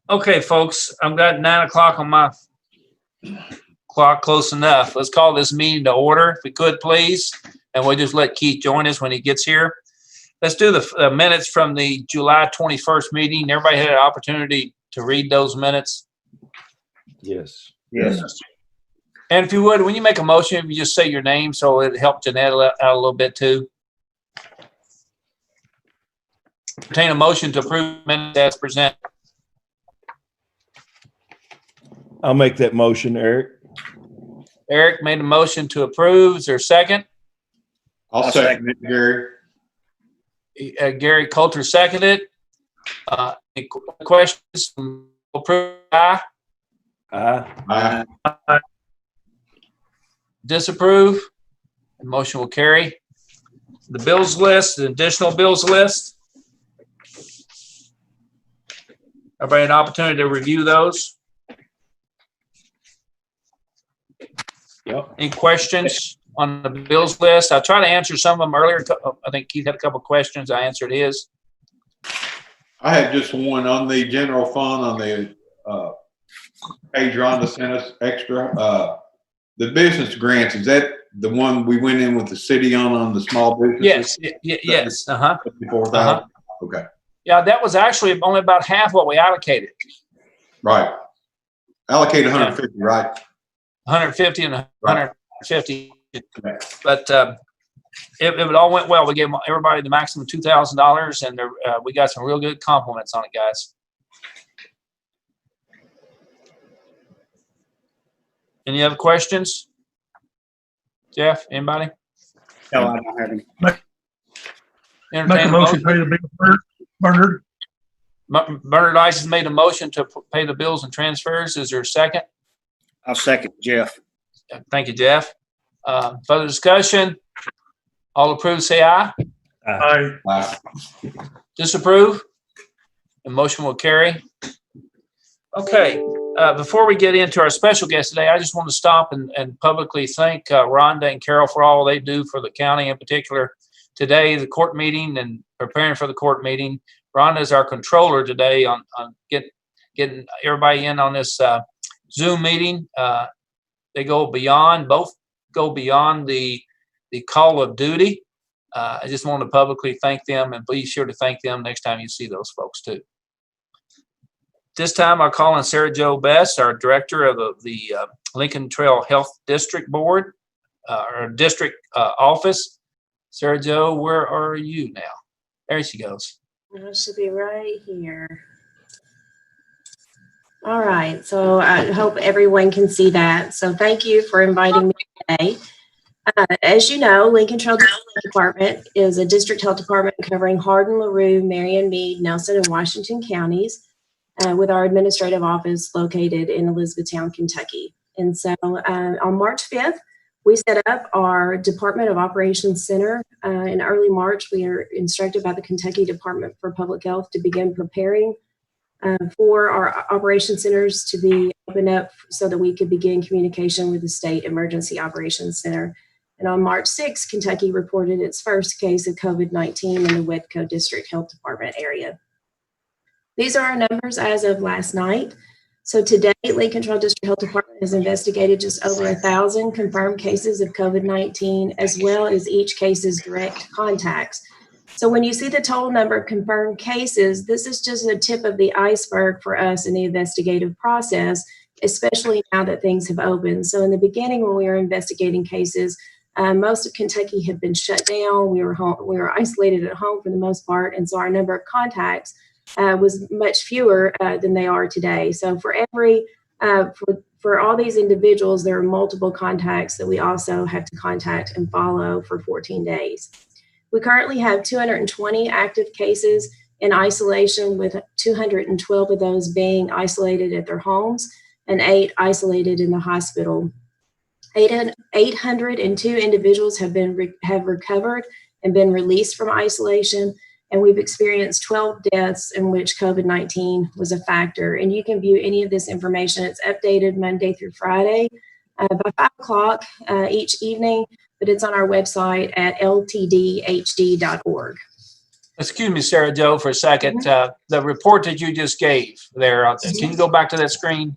Okay, folks, I've got 9 o'clock on my clock, close enough. Let's call this meeting to order, if we could, please. And we'll just let Keith join us when he gets here. Let's do the minutes from the July 21st meeting. Everybody had an opportunity to read those minutes? Yes. Yes. And if you would, when you make a motion, if you just say your name, so it helped Jeanette out a little bit too. Entertain a motion to approve minutes as presented. I'll make that motion, Eric. Eric made a motion to approve. Is there a second? I'll second it, Gary. Gary Coulter seconded. Any questions? Approve? Aye. Aye. Aye. Disapprove? The motion will carry. The bills list, the additional bills list. Everybody had an opportunity to review those? Yep. Any questions on the bills list? I tried to answer some of them earlier. I think Keith had a couple of questions. I answered his. I had just one on the general fund on the page Rhonda sent us extra. The business grants, is that the one we went in with the city on the small businesses? Yes. Yes. Uh-huh. 54,000? Okay. Yeah, that was actually only about half what we allocated. Right. Allocate 150, right? 150 and 150. Right. But it all went well. We gave everybody the maximum $2,000, and we got some real good compliments on it, guys. Any other questions? Jeff, anybody? No, I don't have any. Entertain Make a motion to pay the bill, Bernard. Bernard Ice has made a motion to pay the bills and transfers. Is there a second? I'll second Jeff. Thank you, Jeff. Further discussion? All approve, say aye. Aye. Aye. Disapprove? The motion will carry. Okay. Before we get into our special guest today, I just want to stop and publicly thank Rhonda and Carol for all they do for the county, in particular today, the court meeting and preparing for the court meeting. Rhonda is our controller today on getting everybody in on this Zoom meeting. They go beyond, both go beyond the call of duty. I just want to publicly thank them, and be sure to thank them next time you see those folks too. This time I'll call on Sarah Jo Best, our director of the Lincoln Trail Health District Board, or District Office. Sarah Jo, where are you now? There she goes. I should be right here. All right, so I hope everyone can see that. So thank you for inviting me today. As you know, Lincoln Trail Health Department is a district health department covering Hardin, LaRue, Marion, Meade, Nelson, and Washington counties, with our administrative office located in Elizabethtown, Kentucky. And so on March 5th, we set up our Department of Operations Center. In early March, we are instructed by the Kentucky Department for Public Health to begin preparing for our operation centers to be opened up so that we could begin communication with the State Emergency Operations Center. And on March 6th, Kentucky reported its first case of COVID-19 in the Wedco District Health Department area. These are our numbers as of last night. So today, Lincoln Trail District Health Department has investigated just over 1,000 confirmed cases of COVID-19, as well as each case's direct contacts. So when you see the total number of confirmed cases, this is just the tip of the iceberg for us in the investigative process, especially now that things have opened. So in the beginning, when we were investigating cases, most of Kentucky had been shut down. We were isolated at home for the most part, and so our number of contacts was much fewer than they are today. So for for all these individuals, there are multiple contacts that we also have to contact and follow for 14 days. We currently have 220 active cases in isolation, with 212 of those being isolated at their homes and 8 isolated in the hospital. 802 individuals have recovered and been released from isolation, and we've experienced 12 deaths in which COVID-19 was a factor. And you can view any of this information. It's updated Monday through Friday by 5 o'clock each evening, but it's on our website at ltdhd.org. Excuse me, Sarah Joe, for a second. The report that you just gave there, can you go back to that screen?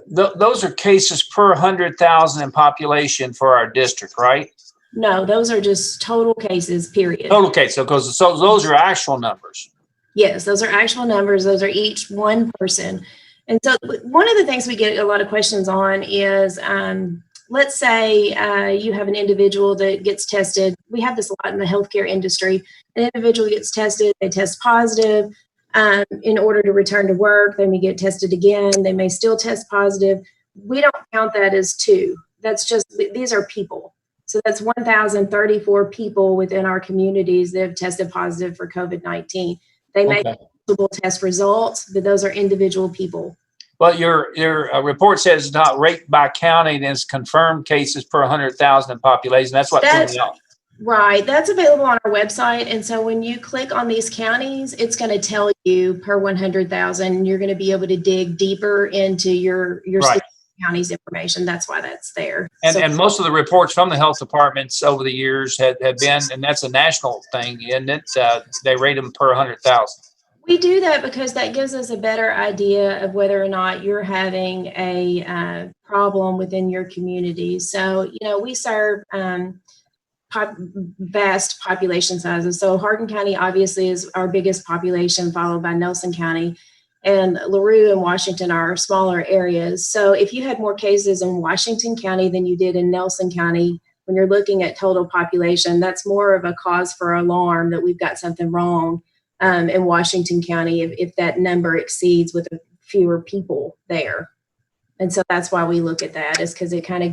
Those are cases per 100,000 in population for our district, right? No, those are just total cases, period. Total case. So those are actual numbers. Yes, those are actual numbers. Those are each one person. And so one of the things we get a lot of questions on is, let's say you have an individual that gets tested. We have this a lot in the healthcare industry. An individual gets tested, they test positive. In order to return to work, they may get tested again. They may still test positive. We don't count that as two. That's just, these are people. So that's 1,034 people within our communities that have tested positive for COVID-19. They may have multiple test results, but those are individual people. Well, your report says it's not rate by county, and it's confirmed cases per 100,000 in population. That's what threw me off. Right. That's available on our website. And so when you click on these counties, it's going to tell you per 100,000. You're going to be able to dig deeper into your county's information. That's why that's there. And most of the reports from the health departments over the years have been, and that's a national thing, isn't it? They rate them per 100,000. We do that because that gives us a better idea of whether or not you're having a problem within your community. So, we serve vast population sizes. So Hardin County obviously is our biggest population, followed by Nelson County. And LaRue and Washington are smaller areas. So if you had more cases in Washington County than you did in Nelson County, when you're looking at total population, that's more of a cause for alarm that we've got something wrong in Washington County if that number exceeds with fewer people there. And so that's why we look at that, is because it kind of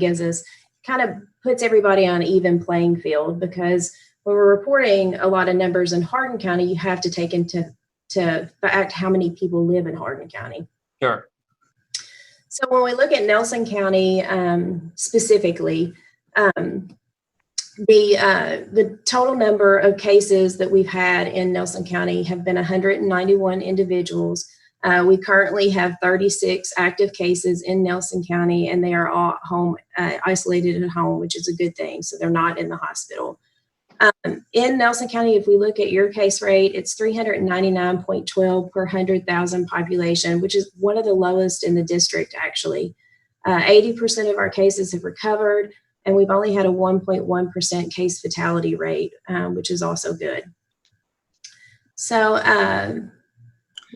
puts everybody on an even playing field, because when we're reporting a lot of numbers in Hardin County, you have to take into fact how many people live in Hardin County. Sure. So when we look at Nelson County specifically, the total number of cases that we've had in Nelson County have been 191 individuals. We currently have 36 active cases in Nelson County, and they are all home, isolated at home, which is a good thing. So they're not in the hospital. In Nelson County, if we look at your case rate, it's 399.12 per 100,000 population, which is one of the lowest in the district, actually. 80% of our cases have recovered, and we've only had a 1.1% case fatality rate, which is also good. So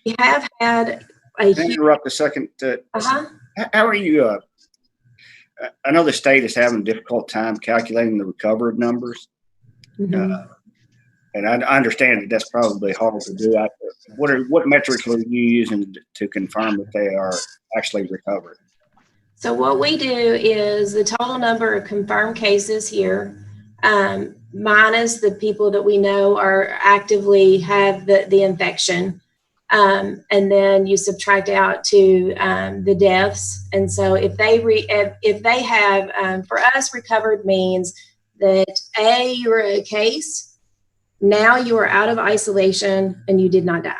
we have had a Can I interrupt a second? How are you? I know the state is having a difficult time calculating the recovered numbers. And I understand that that's probably hard to do. What metrics are you using to confirm that they are actually recovered? So what we do is the total number of confirmed cases here, minus the people that we know are actively have the infection. And then you subtract out to the deaths. And so if they have, for us, recovered means that you were a case, now you are out of isolation and you did not die.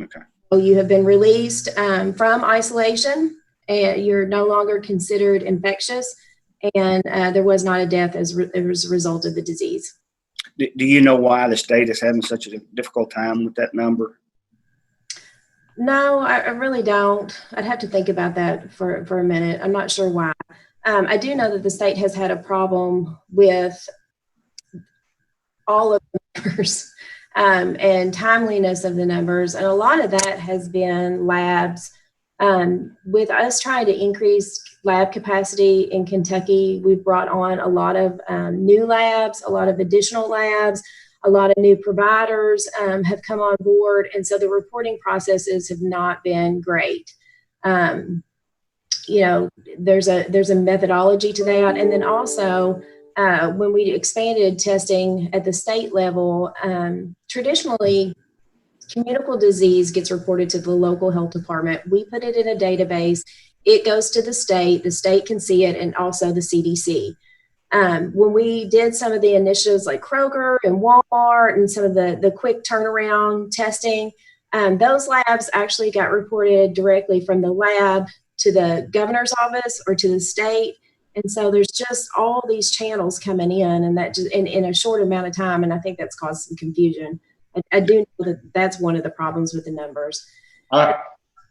Okay. So you have been released from isolation, and you're no longer considered infectious, and there was not a death as a result of the disease. Do you know why the state is having such a difficult time with that number? No, I really don't. I'd have to think about that for a minute. I'm not sure why. I do know that the state has had a problem with all of the numbers and timeliness of the numbers. And a lot of that has been labs. With us trying to increase lab capacity in Kentucky, we've brought on a lot of new labs, a lot of additional labs, a lot of new providers have come on board. And so the reporting processes have not been great. There's a methodology to that. And then also when we expanded testing at the state level, traditionally communicable disease gets reported to the local health department. We put it in a database. It goes to the state can see it, and also the CDC. When we did some of the initiatives like Kroger and Walmart and some of the quick turnaround testing, those labs actually got reported directly from the lab to the governor's office or to the state. And so there's just all these channels coming in, and that just in a short amount of time. And I think that's caused some confusion. I do know that that's one of the problems with the numbers. I'm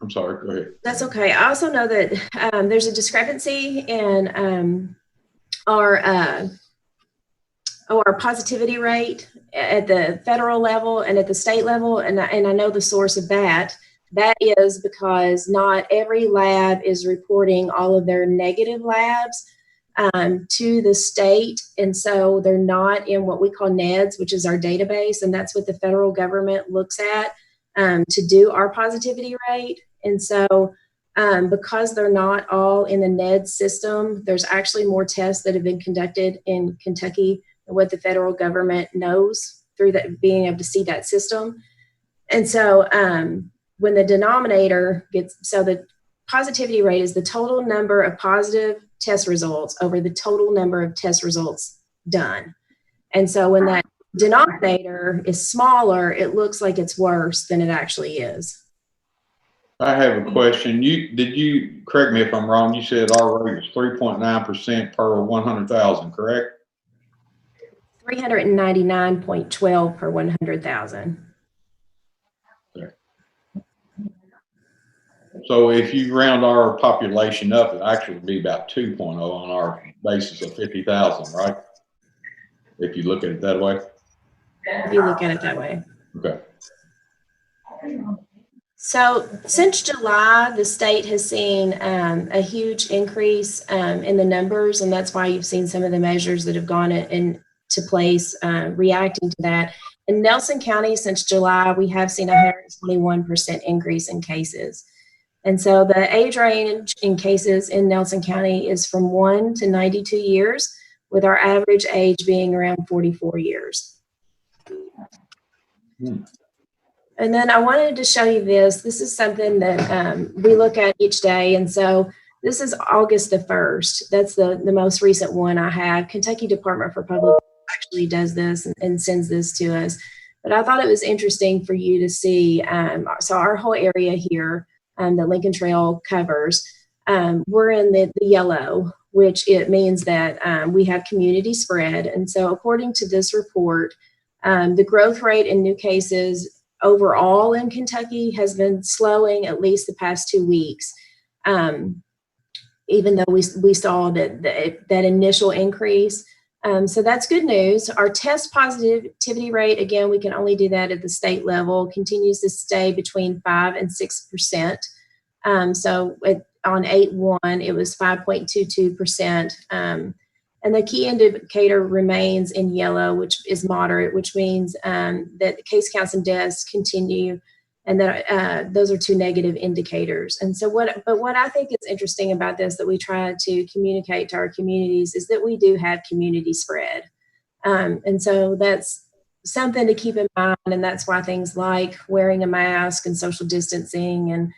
sorry, go ahead. That's okay. I also know that there's a discrepancy in our positivity rate at the federal level and at the state level. And I know the source of that. That is because not every lab is reporting all of their negative labs to the state. And so they're not in what we call NEDS, which is our database. And that's what the federal government looks at to do our positivity rate. And so because they're not all in the NEDS system, there's actually more tests that have been conducted in Kentucky than what the federal government knows through that, being able to see that system. And so when the denominator gets, so the positivity rate is the total number of positive test results over the total number of test results done. And so when that denominator is smaller, it looks like it's worse than it actually is. I have a question. Did you correct me if I'm wrong? You said our rate is 3.9% per 100,000, correct? 399.12 per 100,000. Okay. So if you round our population up, it actually would be about 2.0 on our basis of 50,000, right? If you look at it that way. If you look at it that way. Okay. So since July, the state has seen a huge increase in the numbers, and that's why you've seen some of the measures that have gone into place reacting to that. In Nelson County, since July, we have seen a 121% increase in cases. And so the age range in cases in Nelson County is from 1 to 92 years, with our average age being around 44 years. And then I wanted to show you this. This is something that we look at each day. And so this is August the 1st. That's the most recent one I have. Kentucky Department for Public Health actually does this and sends this to us. But I thought it was interesting for you to see. So our whole area here that Lincoln Trail covers, we're in the yellow, which it means that we have community spread. And so according to this report, the growth rate in new cases overall in Kentucky has been slowing at least the past 2 weeks, even though we saw that initial increase. So that's good news. Our test positivity rate, again, we can only do that at the state level, continues to stay between 5 and 6%. So on 8/1, it was 5.22%. And the key indicator remains in yellow, which is moderate, which means that the case counts and deaths continue, and that those are two negative indicators. And so what I think is interesting about this that we try to communicate to our communities is that we do have community spread. And so that's something to keep in mind, and that's why things like wearing a mask and social distancing and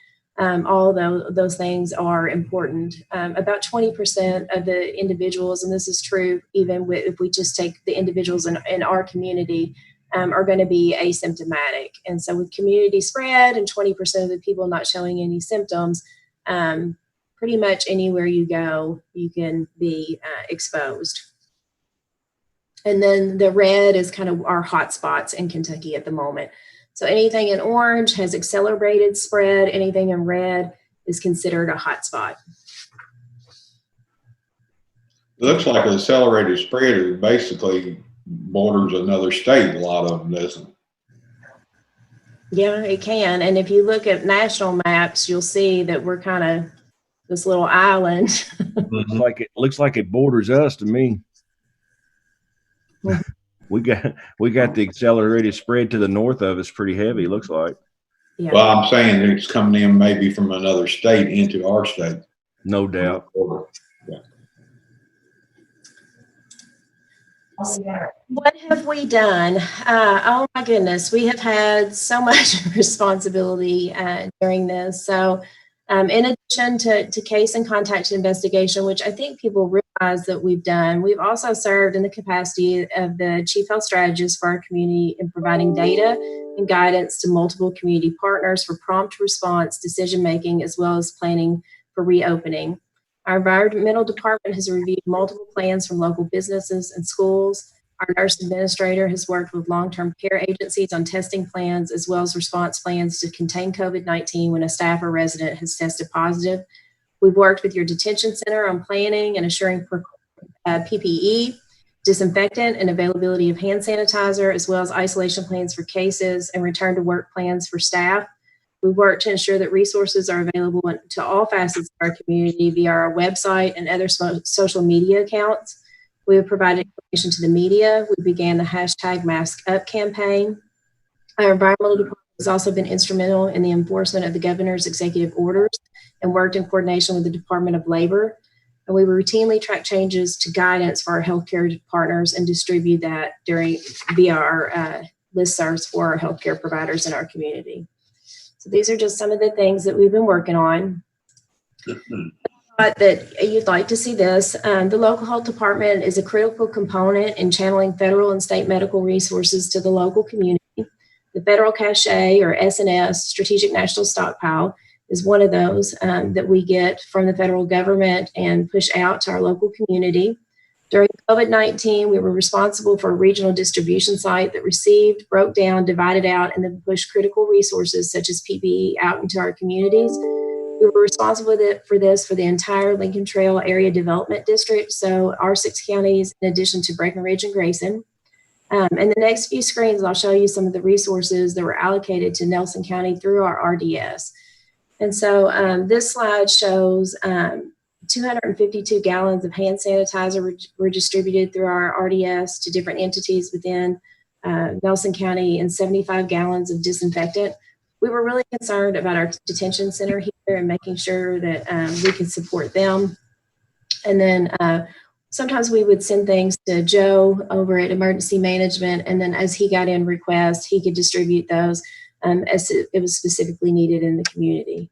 all those things are important. About 20% of the individuals, and this is true even if we just take the individuals in our community, are going to be asymptomatic. And so with community spread and 20% of the people not showing any symptoms, pretty much anywhere you go, you can be exposed. And then the red is kind of our hot spots in Kentucky at the moment. So anything in orange has accelerated spread. Anything in red is considered a hot spot. It looks like an accelerated spread is basically borders another state, a lot of them, doesn't it? Yeah, it can. And if you look at national maps, you'll see that we're kind of this little island. Looks like it borders us to me. We got the accelerated spread to the north of us pretty heavy, looks like. Yeah. Well, I'm saying it's coming in maybe from another state into our state. No doubt. Yeah. What have we done? Oh my goodness, we have had so much responsibility during this. So in addition to case and contact investigation, which I think people realize that we've done, we've also served in the capacity of the chief health strategist for our community in providing data and guidance to multiple community partners for prompt response decision-making, as well as planning for reopening. Our environmental department has reviewed multiple plans from local businesses and schools. Our nurse administrator has worked with long-term care agencies on testing plans as well as response plans to contain COVID-19 when a staff or resident has tested positive. We've worked with your detention center on planning and assuring PPE, disinfectant, and availability of hand sanitizer, as well as isolation plans for cases and return to work plans for staff. We work to ensure that resources are available to all facets of our community via our website and other social media accounts. We have provided information to the media. We began the hashtag Mask Up campaign. Our environmental department has also been instrumental in the enforcement of the governor's executive orders and worked in coordination with the Department of Labor. And we routinely track changes to guidance for our healthcare partners and distribute that via our listservs for our healthcare providers in our community. So these are just some of the things that we've been working on. That you'd like to see this. The local health department is a critical component in channeling federal and state medical resources to the local community. The federal cache or SNS, Strategic National Stockpile, is one of those that we get from the federal government and push out to our local community. During COVID-19, we were responsible for a regional distribution site that received, broke down, divided out, and then pushed critical resources such as PPE out into our communities. We were responsible for this for the entire Lincoln Trail Area Development District, so our 6 counties in addition to Breckenridge and Grayson. In the next few screens, I'll show you some of the resources that were allocated to Nelson County through our RDS. And so this slide shows 252 gallons of hand sanitizer were distributed through our RDS to different entities within Nelson County and 75 gallons of disinfectant. We were really concerned about our detention center here and making sure that we could support them. And then sometimes we would send things to Joe over at Emergency Management, and then as he got in requests, he could distribute those as it was specifically needed in the community.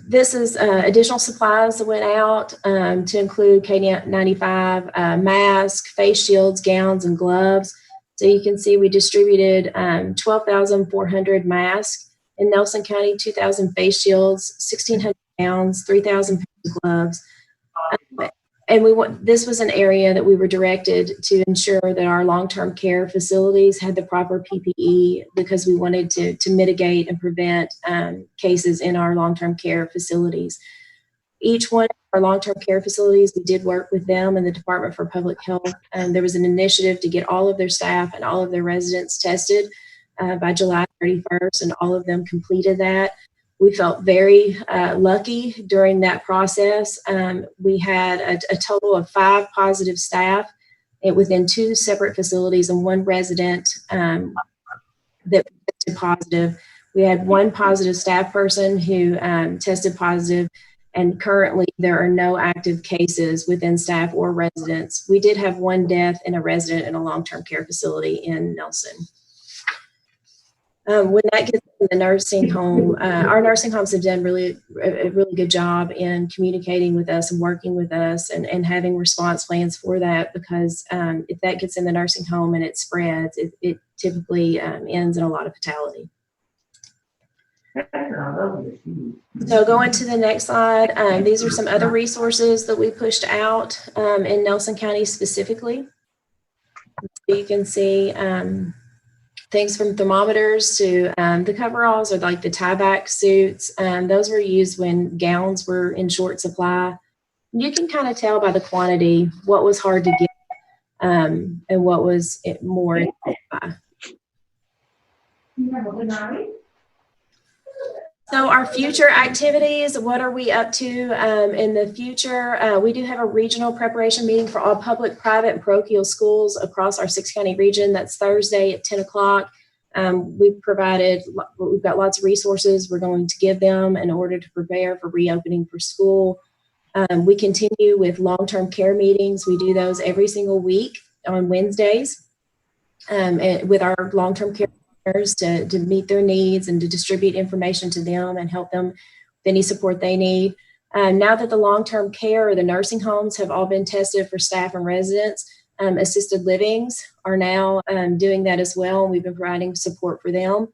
This is additional supplies that went out to include K95, masks, face shields, gowns, and gloves. So you can see we distributed 12,400 masks in Nelson County, 2,000 face shields, 1,600 gowns, 3,000 pairs of gloves. And this was an area that we were directed to ensure that our long-term care facilities had the proper PPE because we wanted to mitigate and prevent cases in our long-term care facilities. Each one of our long-term care facilities, we did work with them and the Department for Public Health, and there was an initiative to get all of their staff and all of their residents tested by July 31st, and all of them completed that. We felt very lucky during that process. We had a total of 5 positive staff within 2 separate facilities and 1 resident that tested positive. We had 1 positive staff person who tested positive, and currently there are no active cases within staff or residents. We did have 1 death in a resident in a long-term care facility in Nelson. When that gets in the nursing home, our nursing homes have done a really good job in communicating with us and working with us and having response plans for that, because if that gets in the nursing home and it spreads, it typically ends in a lot of fatality. So going to the next slide, these are some other resources that we pushed out in Nelson County specifically. So you can see things from thermometers to the coveralls, or like the tie-back suits. Those were used when gowns were in short supply. You can kind of tell by the quantity what was hard to get and what was more in supply. So our future activities, what are we up to in the future? We do have a regional preparation meeting for all public, private, and parochial schools across our 6-county region. That's Thursday at 10 o'clock. We've got lots of resources we're going to give them in order to prepare for reopening for school. We continue with long-term care meetings. We do those every single week on Wednesdays and with our long-term care to meet their needs and to distribute information to them and help them with any support they need. Now that the long-term care or the nursing homes have all been tested for staff and residents, assisted livings are now doing that as well. We've been providing support for them.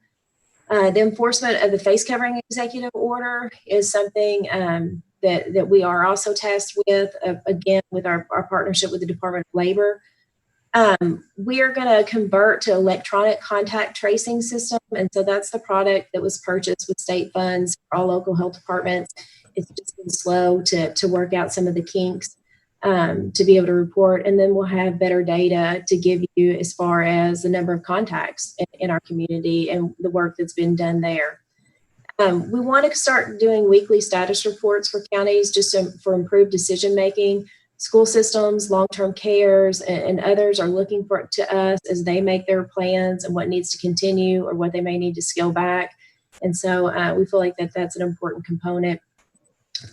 The enforcement of the face covering executive order is something that we are also tasked with, again, with our partnership with the Department of Labor. We are going to convert to electronic contact tracing system. And so that's the product that was purchased with state funds for all local health departments. It's just been slow to work out some of the kinks to be able to report. And then we'll have better data to give you as far as the number of contacts in our community and the work that's been done there. We want to start doing weekly status reports for counties just for improved decision making. School systems, long-term cares, and others are looking to us as they make their plans and what needs to continue or what they may need to scale back. And so we feel like that's an important component.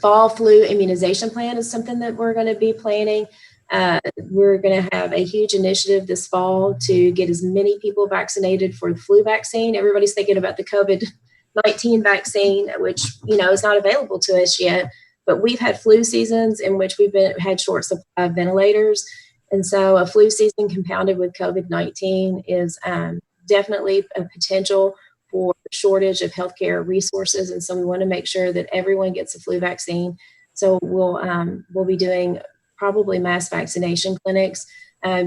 Fall flu immunization plan is something that we're going to be planning. We're going to have a huge initiative this fall to get as many people vaccinated for the flu vaccine. Everybody's thinking about the COVID-19 vaccine, which, is not available to us yet. But we've had flu seasons in which we've had short supply of ventilators. And so a flu season compounded with COVID-19 is definitely a potential for shortage of healthcare resources. And so we want to make sure that everyone gets a flu vaccine. So we'll be doing probably mass vaccination clinics,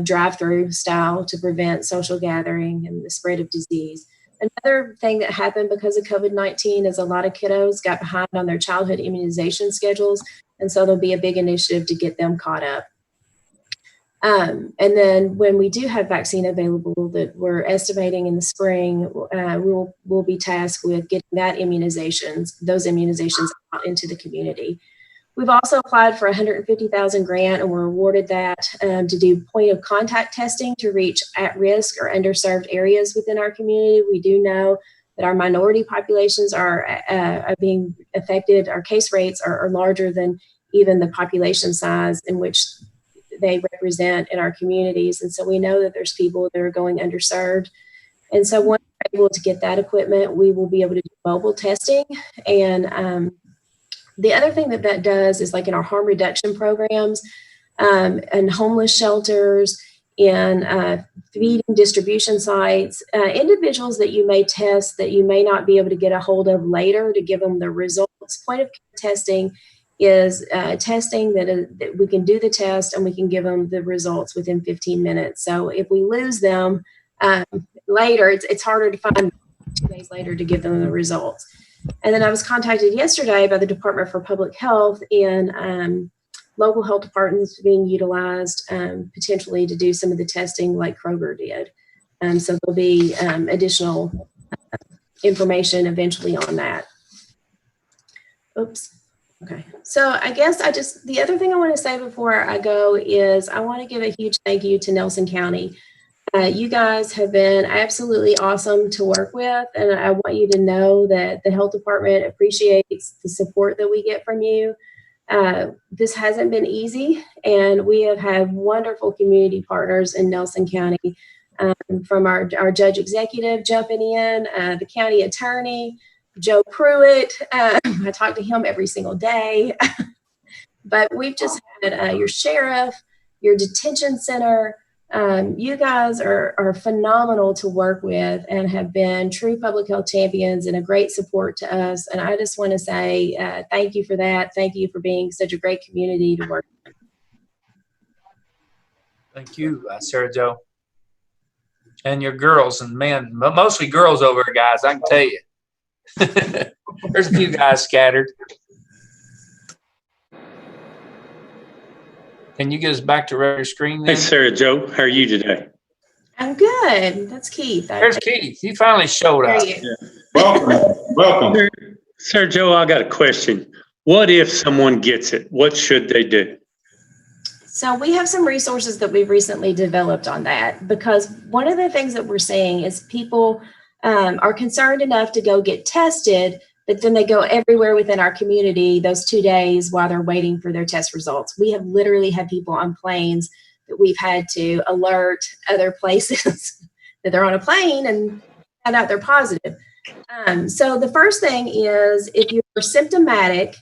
drive-through style, to prevent social gathering and the spread of disease. Another thing that happened because of COVID-19 is a lot of kiddos got behind on their childhood immunization schedules. And so there'll be a big initiative to get them caught up. And then when we do have vaccine available that we're estimating in the spring, we'll be tasked with getting those immunizations out into the community. We've also applied for a $150,000 grant, and we're awarded that to do point of contact testing to reach at-risk or underserved areas within our community. We do know that our minority populations are being affected. Our case rates are larger than even the population size in which they represent in our communities. And so we know that there's people that are going underserved. And so once we're able to get that equipment, we will be able to do mobile testing. And the other thing that does is, like in our harm reduction programs and homeless shelters and feeding distribution sites, individuals that you may test that you may not be able to get a hold of later to give them the results. Point of care testing is testing that we can do the test and we can give them the results within 15 minutes. So if we lose them later, it's harder to find 2 days later to give them the results. And then I was contacted yesterday by the Department for Public Health and local health departments being utilized potentially to do some of the testing like Kroger did. So there'll be additional information eventually on that. Oops. Okay. So I guess the other thing I want to say before I go is I want to give a huge thank you to Nelson County. You guys have been absolutely awesome to work with, and I want you to know that the health department appreciates the support that we get from you. This hasn't been easy, and we have had wonderful community partners in Nelson County, from our judge executive jumping in, the county attorney, Joe Pruitt. I talk to him every single day. But we've just had your sheriff, your detention center. You guys are phenomenal to work with and have been true public health champions and a great support to us. And I just want to say thank you for that. Thank you for being such a great community to work with. Thank you, Sarah Jo. And your girls, and man, mostly girls over here, guys, I can tell you. There's a few guys scattered. Can you get us back to regular screen then? Hey, Sarah Jo, how are you today? I'm good. That's Keith. There's Keith. He finally showed up. Welcome. Sarah Jo, I got a question. What if someone gets it? What should they do? So we have some resources that we've recently developed on that, because one of the things that we're seeing is people are concerned enough to go get tested, but then they go everywhere within our community those 2 days while they're waiting for their test results. We have literally had people on planes that we've had to alert other places that they're on a plane and find out they're positive. So the first thing is, if you're symptomatic,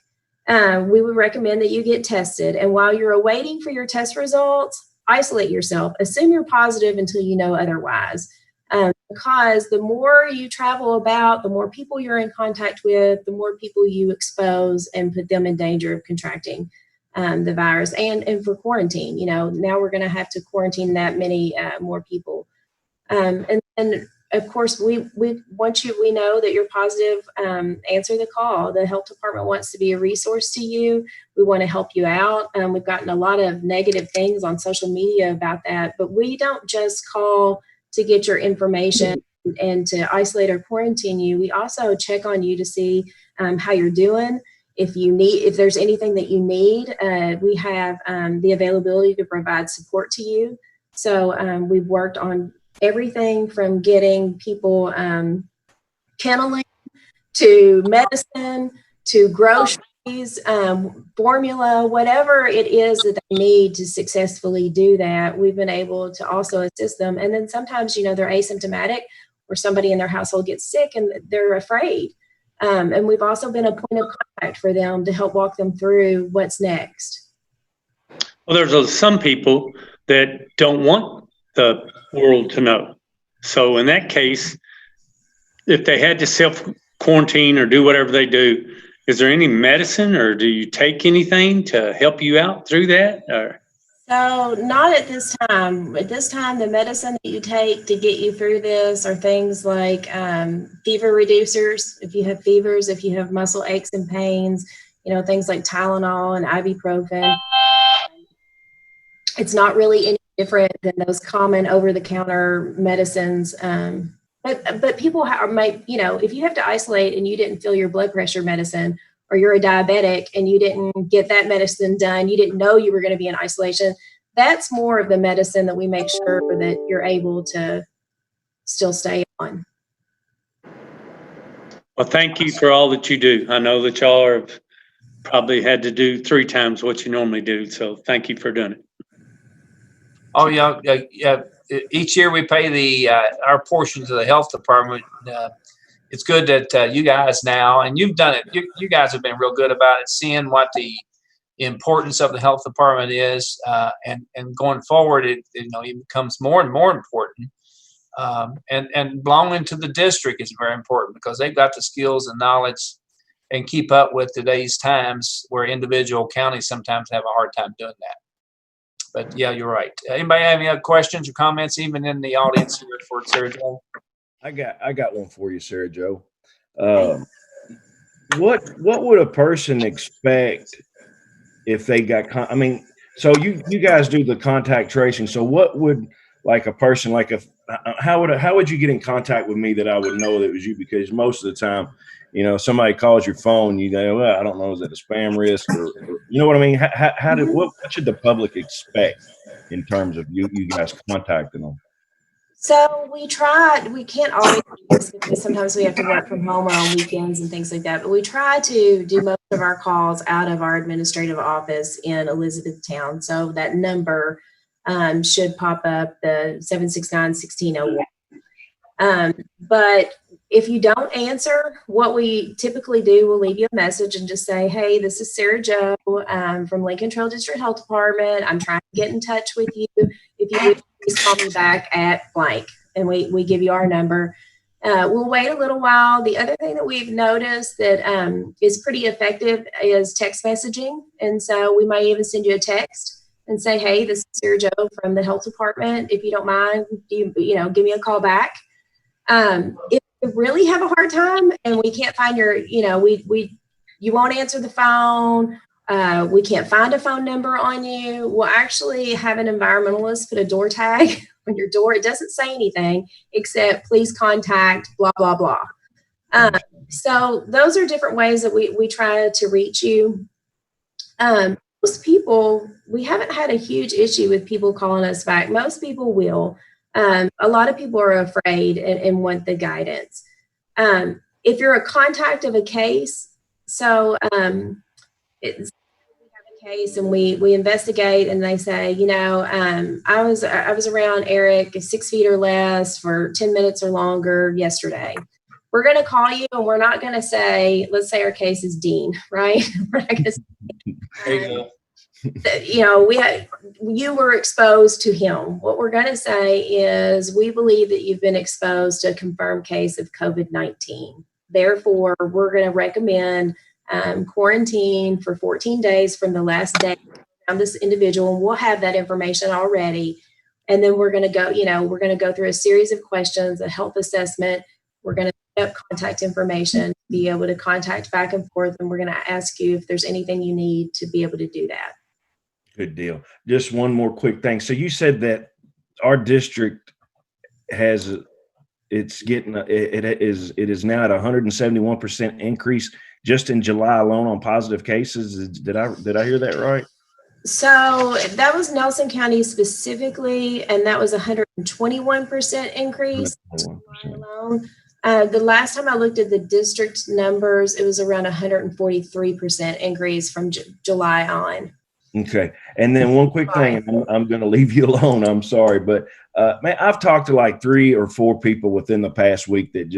we would recommend that you get tested. And while you're waiting for your test results, isolate yourself. Assume you're positive until you know otherwise. because the more you travel about, the more people you're in contact with, the more people you expose and put them in danger of contracting the virus. And for quarantine, now we're going to have to quarantine that many more people. And of course, we know that you're positive, answer the call. The health department wants to be a resource to you. We want to help you out. We've gotten a lot of negative things on social media about that, but we don't just call to get your information and to isolate or quarantine you. We also check on you to see how you're doing. If there's anything that you need, we have the availability to provide support to you. So we've worked on everything from getting people kenneling to medicine to groceries, formula, whatever it is that they need to successfully do that. We've been able to also assist them. And then sometimes, they're asymptomatic or somebody in their household gets sick and they're afraid. And we've also been a point of contact for them to help walk them through what's next. Well, there's some people that don't want the world to know. So in that case, if they had to self-quarantine or do whatever they do, is there any medicine or do you take anything to help you out through that? Or? So not at this time. At this time, the medicine that you take to get you through this are things like fever reducers. If you have fevers, if you have muscle aches and pains, things like Tylenol and ibuprofen. It's not really any different than those common over-the-counter medicines. But people might, if you have to isolate and you didn't fill your blood pressure medicine, or you're a diabetic and you didn't get that medicine done, you didn't know you were going to be in isolation, that's more of the medicine that we make sure that you're able to still stay on. Well, thank you for all that you do. I know that y'all have probably had to do 3 times what you normally do. So thank you for doing it. Oh, yeah. Each year we pay our portion to the health department. It's good that you guys now, and you've done it. You guys have been real good about it, seeing what the importance of the health department is, and going forward, it becomes more and more important. And belonging to the district is very important because they've got the skills and knowledge and keep up with today's times where individual counties sometimes have a hard time doing that. But yeah, you're right. Anybody have any other questions or comments, even in the audience here for Sarah Jo? I got one for you, Sarah Jo. What would a person expect if they got? So you guys do the contact tracing. So what would a person how would you get in contact with me that I would know that it was you? Because most of the time, somebody calls your phone, you go, well, I don't know, is that a spam risk or you know what I mean? What should the public expect in terms of you guys contacting them? So we can't always do this because sometimes we have to work from home or on weekends and things like that, but we try to do most of our calls out of our administrative office in Elizabethtown. So that number should pop up, the 769-1601. But if you don't answer, what we typically do, we'll leave you a message and just say, hey, this is Sarah Jo from Lincoln Trail District Health Department. I'm trying to get in touch with you. If you would, please call me back at blank. And we give you our number. We'll wait a little while. The other thing that we've noticed that is pretty effective is text messaging. And so we might even send you a text and say, hey, this is Sarah Jo from the health department. If you don't mind, give me a call back. If you really have a hard time and we can't find you won't answer the phone, we can't find a phone number on you, we'll actually have an environmentalist put a door tag on your door. It doesn't say anything except please contact blah, blah, blah. So those are different ways that we try to reach you. Most people, we haven't had a huge issue with people calling us back. Most people will. A lot of people are afraid and want the guidance. If you're a contact of a case, so we have a case and we investigate and they say, I was around Eric 6 feet or less for 10 minutes or longer yesterday. We're going to call you and we're not going to say, let's say our case is Dean, right? We're not going to say, There you go. you were exposed to him. What we're going to say is we believe that you've been exposed to a confirmed case of COVID-19. Therefore, we're going to recommend quarantine for 14 days from the last day around this individual, and we'll have that information already. And then we're going to go through a series of questions, a health assessment. We're going to set up contact information, be able to contact back and forth, and we're going to ask you if there's anything you need to be able to do that. Good deal. Just one more quick thing. So you said that our district it is now at 171% increase just in July alone on positive cases. Did I hear that right? So that was Nelson County specifically, and that was 121% increase 121%. alone. The last time I looked at the district numbers, it was around 143% increase from July on. Okay. And then one quick thing, I'm going to leave you alone. I'm sorry, but man, I've talked to like 3 or 4 people within the past week that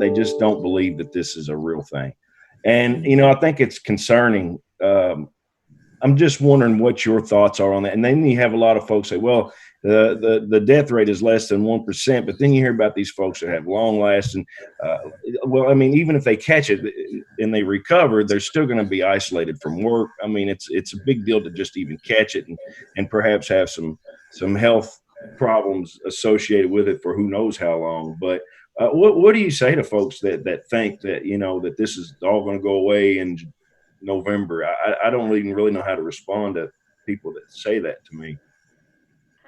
they just don't believe that this is a real thing. And, I think it's concerning. I'm just wondering what your thoughts are on that. And then you have a lot of folks say, well, the death rate is less than 1%, but then you hear about these folks that have long lasting. Even if they catch it and they recover, they're still going to be isolated from work. I mean, it's a big deal to just even catch it and perhaps have some health problems associated with it for who knows how long. But what do you say to folks that think that, that this is all going to go away in November? I don't even really know how to respond to people that say that to me.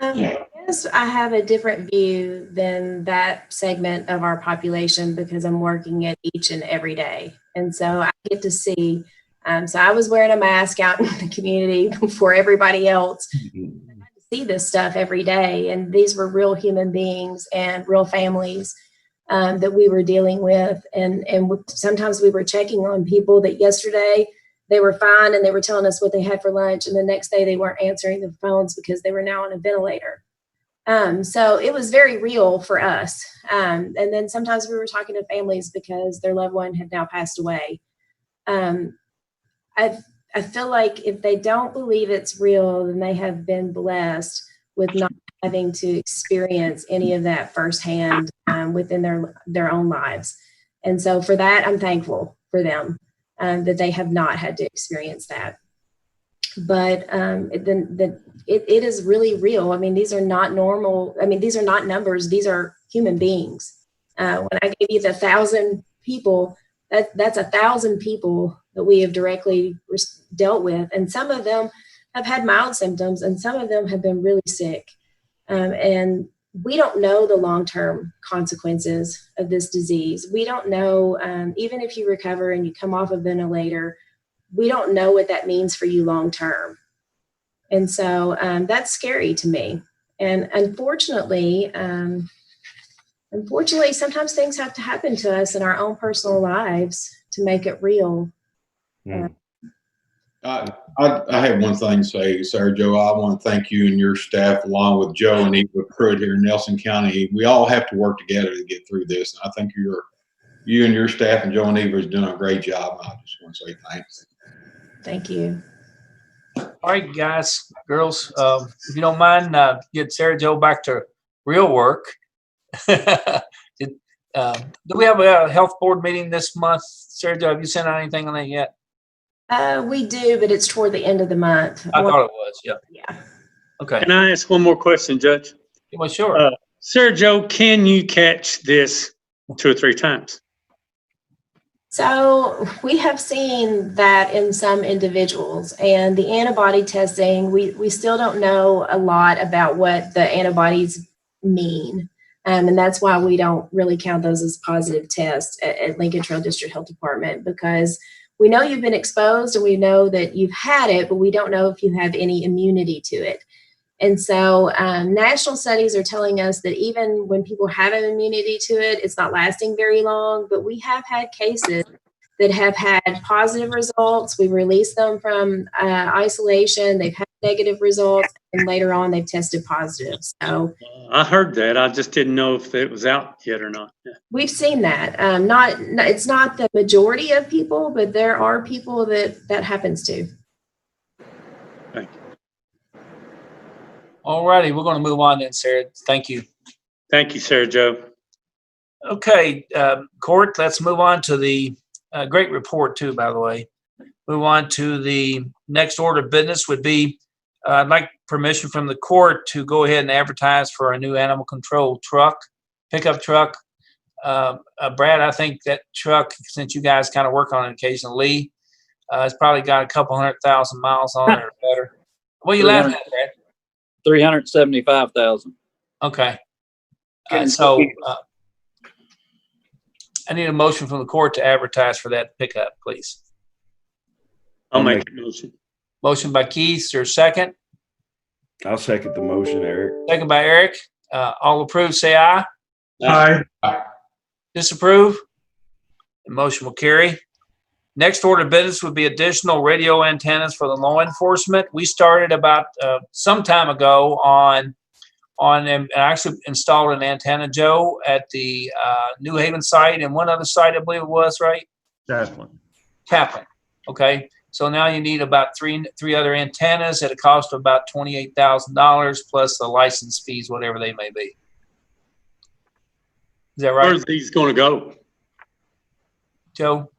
I guess I have a different view than that segment of our population because I'm working it each and every day. And so I get to see, so I was wearing a mask out in the community before everybody else. I had to see this stuff every day. And these were real human beings and real families that we were dealing with. And sometimes we were checking on people that yesterday they were fine and they were telling us what they had for lunch. And the next day they weren't answering the phones because they were now on a ventilator. So it was very real for us. And then sometimes we were talking to families because their loved one had now passed away. I feel like if they don't believe it's real, then they have been blessed with not having to experience any of that firsthand within their own lives. And so for that, I'm thankful for them. That they have not had to experience that. But it is really real. I mean, these are not normal. I mean, these are not numbers. These are human beings. When I gave you the 1,000 people, that's 1,000 people that we have directly dealt with. And some of them have had mild symptoms and some of them have been really sick. And we don't know the long-term consequences of this disease. We don't know, even if you recover and you come off a ventilator, we don't know what that means for you long-term. And so that's scary to me. And unfortunately, sometimes things have to happen to us in our own personal lives to make it real. I have one thing to say, Sergio. I want to thank you and your staff, along with Joe and Eva Pruitt here in Nelson County. We all have to work together to get through this. And I think you and your staff and Joe and Eva is doing a great job. I just want to say thanks. Thank you. All right, guys, girls, if you don't mind, get Sergio back to real work. Do we have a health board meeting this month? Sergio, have you sent out anything on that yet? We do, but it's toward the end of the month. I thought it was, yeah. Yeah. Okay. Can I ask one more question, Judge? Well, sure. Sergio, can you catch this 2 or 3 times? So we have seen that in some individuals, and the antibody testing, we still don't know a lot about what the antibodies mean. And that's why we don't really count those as positive tests at Lincoln Trail District Health Department, because we know you've been exposed and we know that you've had it, but we don't know if you have any immunity to it. And so national studies are telling us that even when people have an immunity to it, it's not lasting very long. But we have had cases that have had positive results. We released them from isolation. They've had negative results, and later on they've tested positive. So I heard that. I just didn't know if it was out yet or not. Yeah. We've seen that. It's not the majority of people, but there are people that happens to. All righty, we're going to move on then, Sarah. Thank you. Thank you, Sarah Joe. Okay, Court, let's move on to the great report too, by the way. Move on to the next order of business would be, I'd like permission from the court to go ahead and advertise for a new animal control truck, pickup truck. Brad, I think that truck, since you guys kind of work on it occasionally, it's probably got a couple 100,000 miles on it or better. What are you laughing at, Brad? 375,000. Okay. So I need a motion from the court to advertise for that pickup, please. I'll make the motion. Motion by Keith, or second? I'll second the motion, Eric. Second by Eric. All approved, say aye. Aye. Disapprove? The motion will carry. Next order of business would be additional radio antennas for the law enforcement. We started about some time ago on and actually installed an antenna, Joe, at the New Haven site and one other site, I believe it was, right? Kaplan. Okay. So now you need about three other antennas at a cost of about $28,000 plus the license fees, whatever they may be. Is that right? Where's these going to go? Joe?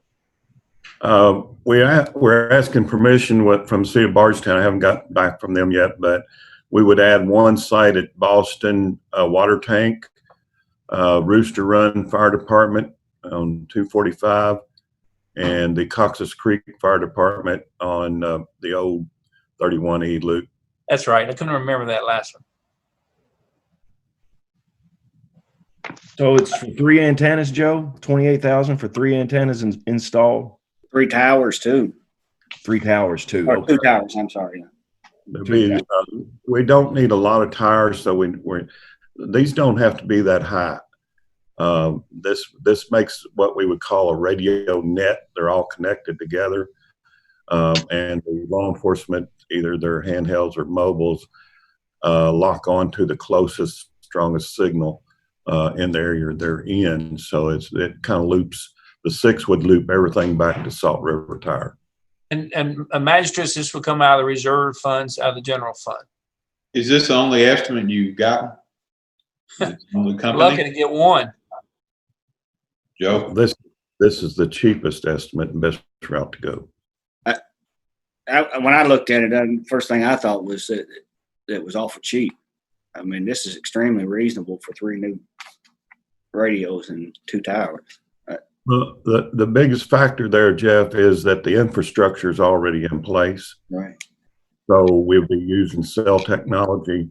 We're asking permission from the city of Bardstown. I haven't got back from them yet, but we would add one site at Boston Water Tank, Rooster Run Fire Department on 245, and the Cox's Creek Fire Department on the old 31E loop. That's right. I couldn't remember that last one. So it's for 3 antennas, Joe? 28,000 for 3 antennas installed? 3 towers too. 3 towers too. Or Okay. 2 towers, I'm sorry. We don't need a lot of tires, so these don't have to be that high. This makes what we would call a radio net. They're all connected together, and the law enforcement, either their handhelds or mobiles, lock on to the closest, strongest signal in the area they're in. So it kind of loops. The 6 would loop everything back to Salt River Tire. And magistrates, this will come out of the reserve funds, out of the general fund. Is this the only estimate you got? On the company? Lucky to get one. Joe? This is the cheapest estimate and best route to go. When I looked at it, the first thing I thought was that it was awful cheap. I mean, this is extremely reasonable for 3 new radios and 2 towers. Well, the biggest factor there, Jeff, is that the infrastructure is already in place. Right. So we'll be using cell technology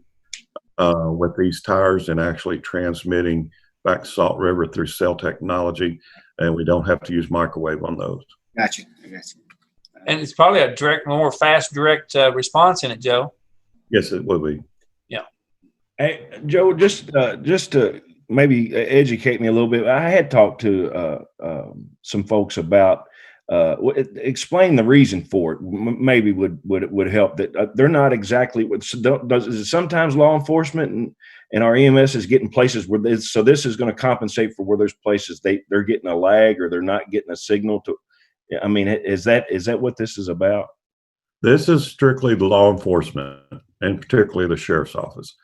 with these tires and actually transmitting back to Salt River through cell technology, and we don't have to use microwave on those. Gotcha. I got you. And it's probably a more fast, direct response in it, Joe. Yes, it will be. Yeah. Hey, Joe, just to maybe educate me a little bit. I had talked to some folks about explain the reason for it. Maybe would help. That they're not exactly what. Is it sometimes law enforcement and our EMS is getting places where this is going to compensate for where there's places they're getting a lag or they're not getting a signal to. I mean, is that what this is about? This is strictly the law enforcement and particularly the sheriff's office.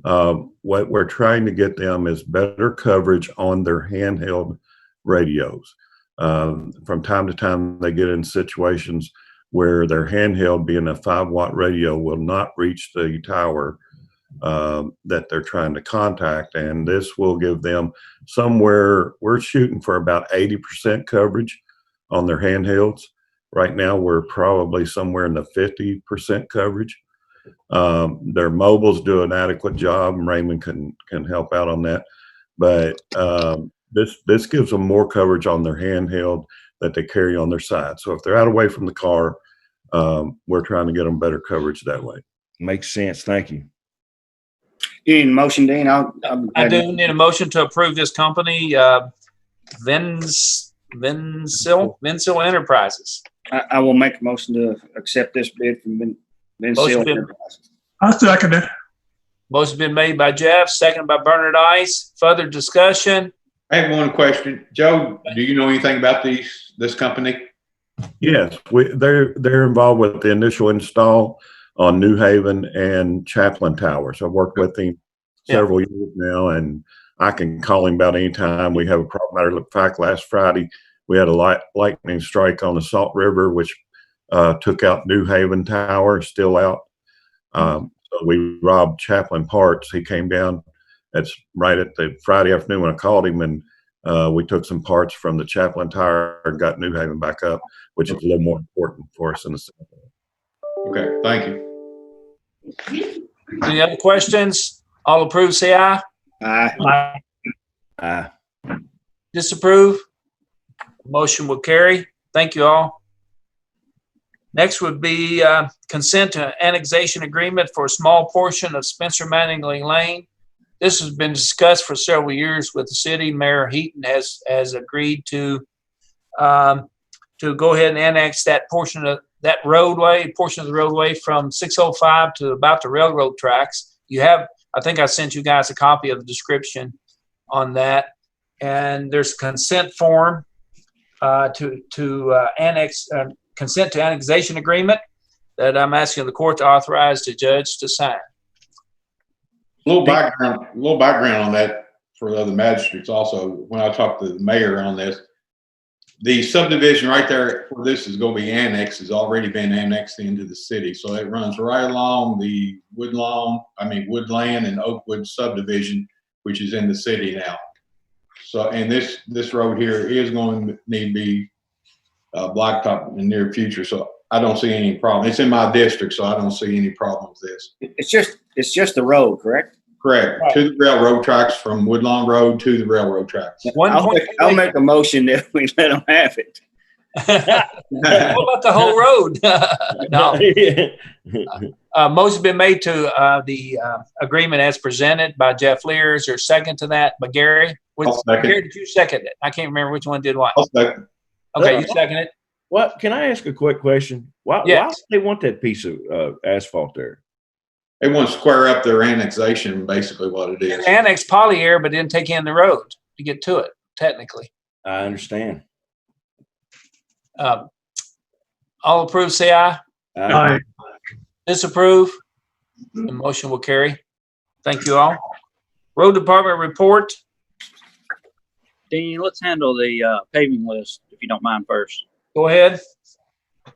What we're trying to get them is better coverage on their handheld radios. From time to time, they get in situations where their handheld, being a 5-watt radio, will not reach the tower that they're trying to contact. And this will give them somewhere, we're shooting for about 80% coverage on their handhelds. Right now, we're probably somewhere in the 50% coverage. Their mobiles do an adequate job, and Raymond can help out on that. But this gives them more coverage on their handheld that they carry on their side. So if they're out away from the car, we're trying to get them better coverage that way. Makes sense. Thank you. You need a motion, Dean? I do need a motion to approve this company, Vincil Enterprises. I will make a motion to accept this bid from Motion been- I second it. Motion been made by Jeff, seconded by Bernard Ice. Further discussion? I have one question. Joe, do you know anything about this company? Yes, they're involved with the initial install on New Haven and Chaplain Towers. I've worked with him several years now, and I can call him about any time we have a problem. Matter of fact, last Friday we had a lightning strike on the Salt River, which took out New Haven Tower, still out. So we robbed Chaplain parts. He came down. That's right at the Friday afternoon when I called him, and we took some parts from the Chaplain Tower and got New Haven back up, which is a little more important for us in the city. Okay, thank you. Any other questions? All approve, say aye. Aye. Aye. Disapprove? Motion will carry. Thank you all. Next would be consent to annexation agreement for a small portion of Spencer Mattingly Lane. This has been discussed for several years with the city. Mayor Heaton has agreed to go ahead and annex that portion of that roadway, portion of the roadway from 605 to about the railroad tracks. You have, I think I sent you guys a copy of the description on that. And there's a consent form to annex, consent to annexation agreement that I'm asking the court to authorize the judge to sign. A little background on that for the other magistrates also. When I talked to the mayor on this, the subdivision right there where this is going to be annexed has already been annexed into the city. So it runs right along the Woodland and Oakwood subdivision, which is in the city now. So, and this road here is going to need to be blacktop in the near future. So I don't see any problem. It's in my district, so I don't see any problem with this. It's just the road, correct? Correct. Right. To the railroad tracks, from Woodlawn Road to the railroad tracks. I'll make a motion that we let them have it. What about the whole road? No. Motion's been made to the agreement as presented by Jeff Lear. Is there a second to that? But Gary, Gary, did you second it? I can't remember which one did what. I'll second. Okay, you second it. What? Can I ask a quick question? Why do they want that piece of asphalt there? They want to square up their annexation, basically what it is. Annex Polyair, but didn't take in the road to get to it, technically. I understand. All approve, say aye. Aye. Disapprove? The motion will carry. Thank you all. Road Department report. Dean, let's handle the paving list, if you don't mind first. Go ahead.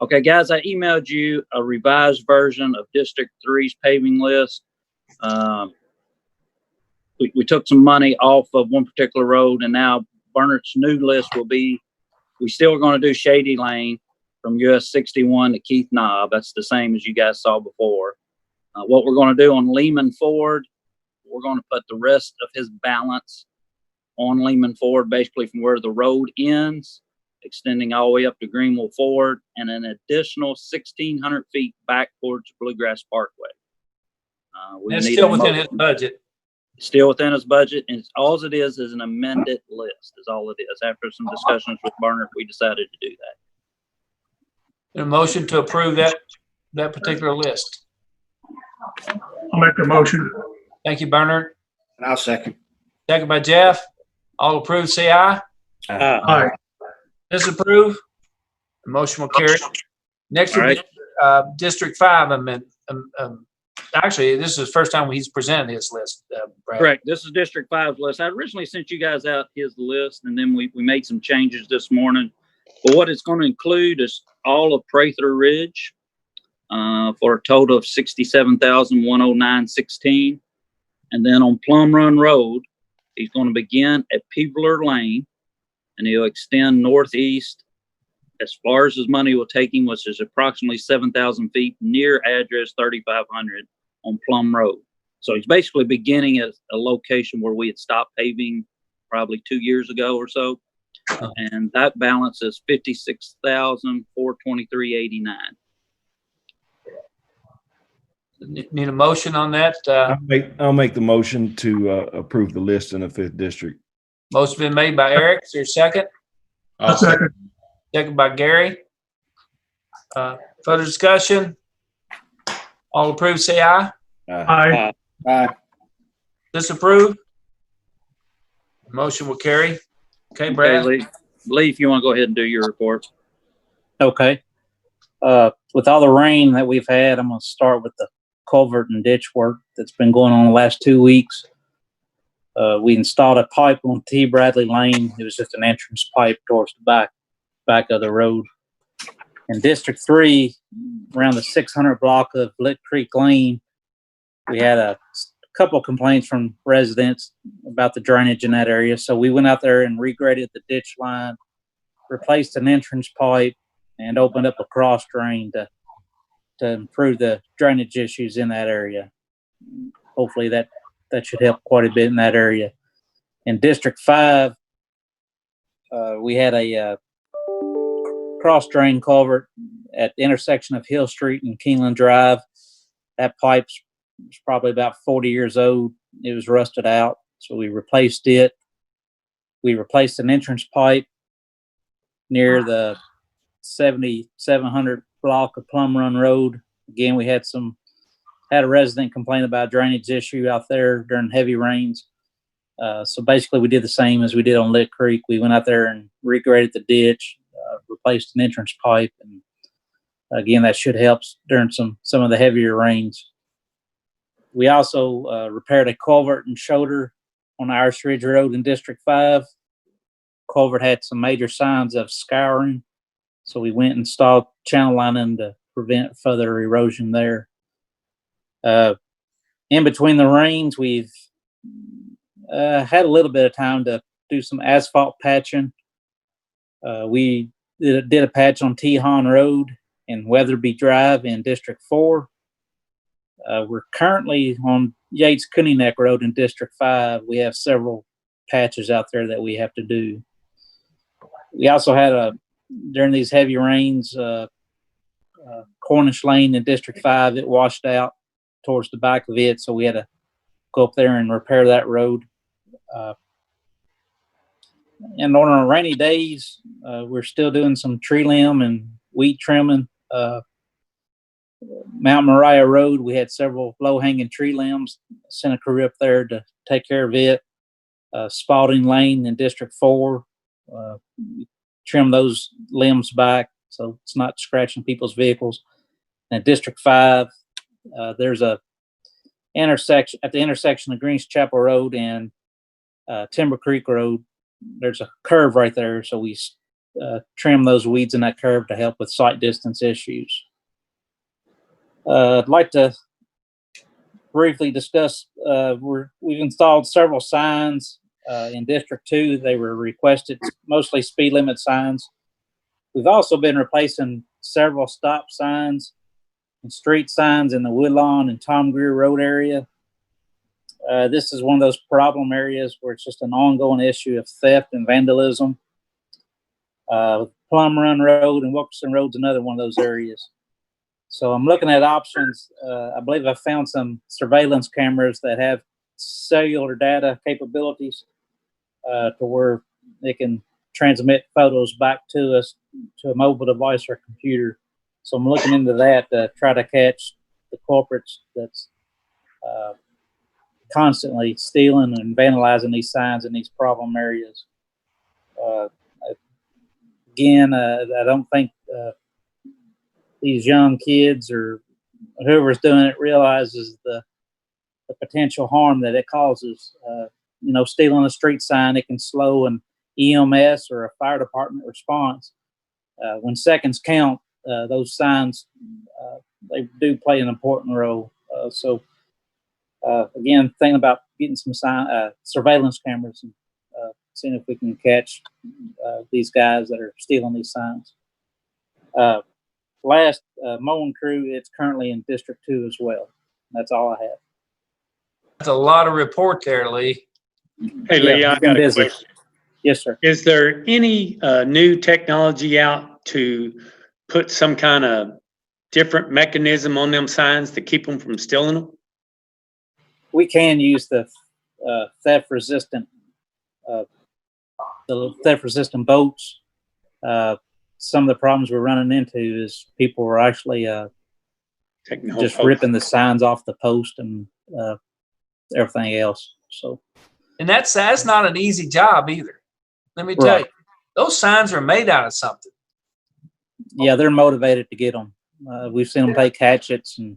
Okay, guys, I emailed you a revised version of District 3's paving list. We took some money off of one particular road, and now Bernard's new list will be, we still are going to do Shady Lane from US 61 to Keith Knob. That's the same as you guys saw before. What we're going to do on Lehman Ford, we're going to put the rest of his balance on Lehman Ford, basically from where the road ends, extending all the way up to Greenville Ford, and an additional 1,600 feet back towards Bluegrass Parkway. That's still within his budget. Still within his budget, and all it is an amended list, is all it is. After some discussions with Bernard, we decided to do that. A motion to approve that particular list. I'll make the motion. Thank you, Bernard. And I'll second. Second by Jeff. All approve, say aye. Aye. Disapprove? The motion will carry. Next will be District 5 amendment. Actually, this is the first time he's presented his list, Brad. Correct. This is District 5's list. I originally sent you guys out his list, and then we made some changes this morning. But what it's going to include is all of Prather Ridge for a total of $67,109.16. And then on Plum Run Road, he's going to begin at Peebler Lane, and he'll extend northeast as far as his money will take him, which is approximately 7,000 feet near address 3,500 on Plum Road. So he's basically beginning at a location where we had stopped paving probably 2 years ago or so. And that balance is $56,423.89. Need a motion on that? I'll make the motion to approve the list in the 5th district. Motion been made by Eric. Is there a second? I'll second. Second by Gary. Further discussion? All approved, say aye. Aye. Aye. Disapprove? Motion will carry. Okay, Brad. Okay, Lee, if you want to go ahead and do your report. Okay. with all the rain that we've had, I'm going to start with the culvert and ditch work that's been going on the last 2 weeks. We installed a pipe on T. Bradley Lane. It was just an entrance pipe towards the back of the road. In District 3, around the 600 block of Lick Creek Lane, we had a couple of complaints from residents about the drainage in that area. So we went out there and regraded the ditch line, replaced an entrance pipe, and opened up a cross drain to improve the drainage issues in that area. Hopefully that should help quite a bit in that area. In District 5, we had a cross drain culvert at the intersection of Hill Street and Keeneland Drive. That pipe was probably about 40 years old. It was rusted out, so we replaced it. We replaced an entrance pipe near the 7700 block of Plum Run Road. Again, we had a resident complain about a drainage issue out there during heavy rains. So basically we did the same as we did on Lick Creek. We went out there and regraded the ditch, replaced an entrance pipe, and again, that should help during some of the heavier rains. We also repaired a culvert and shoulder on Irish Ridge Road in District 5. Culvert had some major signs of scouring, so we went and installed channel lining to prevent further erosion there. In between the rains, we've had a little bit of time to do some asphalt patching. We did a patch on Tejon Road and Weatherby Drive in District 4. We're currently on Yates Cooney Neck Road in District 5. We have several patches out there that we have to do. We also had during these heavy rains, Cornish Lane in District 5, it washed out towards the back of it, so we had to go up there and repair that road. And on our rainy days, we're still doing some tree limb and weed trimming. Mount Moriah Road, we had several low-hanging tree limbs. Sent a crew up there to take care of it. Spalding Lane in District 4, trim those limbs back so it's not scratching people's vehicles. And District 5, there's a intersection at the intersection of Greens Chapel Road and Timber Creek Road. There's a curve right there, so we trim those weeds in that curve to help with sight distance issues. I'd like to briefly discuss, we've installed several signs in District 2. They were requested, mostly speed limit signs. We've also been replacing several stop signs and street signs in the Woodlawn and Tom Greer Road area. This is one of those problem areas where it's just an ongoing issue of theft and vandalism. Plum Run Road and Wilkerson Road's another one of those areas. So I'm looking at options. I believe I found some surveillance cameras that have cellular data capabilities to where they can transmit photos back to us to a mobile device or computer. So I'm looking into that to try to catch the culprits that's constantly stealing and vandalizing these signs in these problem areas. Again, I don't think these young kids or whoever's doing it realizes the potential harm that it causes. Stealing a street sign, it can slow an EMS or a fire department response. When seconds count, those signs, they do play an important role. Again, thinking about getting some surveillance cameras and seeing if we can catch these guys that are stealing these signs. Last mowing crew, it's currently in District 2 as well. That's all I have. That's a lot of report there, Lee. Hey, Lee, I got a busy. question. Yes, sir. Is there any new technology out to put some kind of different mechanism on them signs to keep them from stealing them? We can use the theft-resistant boats. Some of the problems we're running into is people are actually just ripping the signs off the post and everything else. So, And that's not an easy job either. Let me tell you, those signs are made out of something. yeah, they're motivated to get them. We've seen them take hatchets and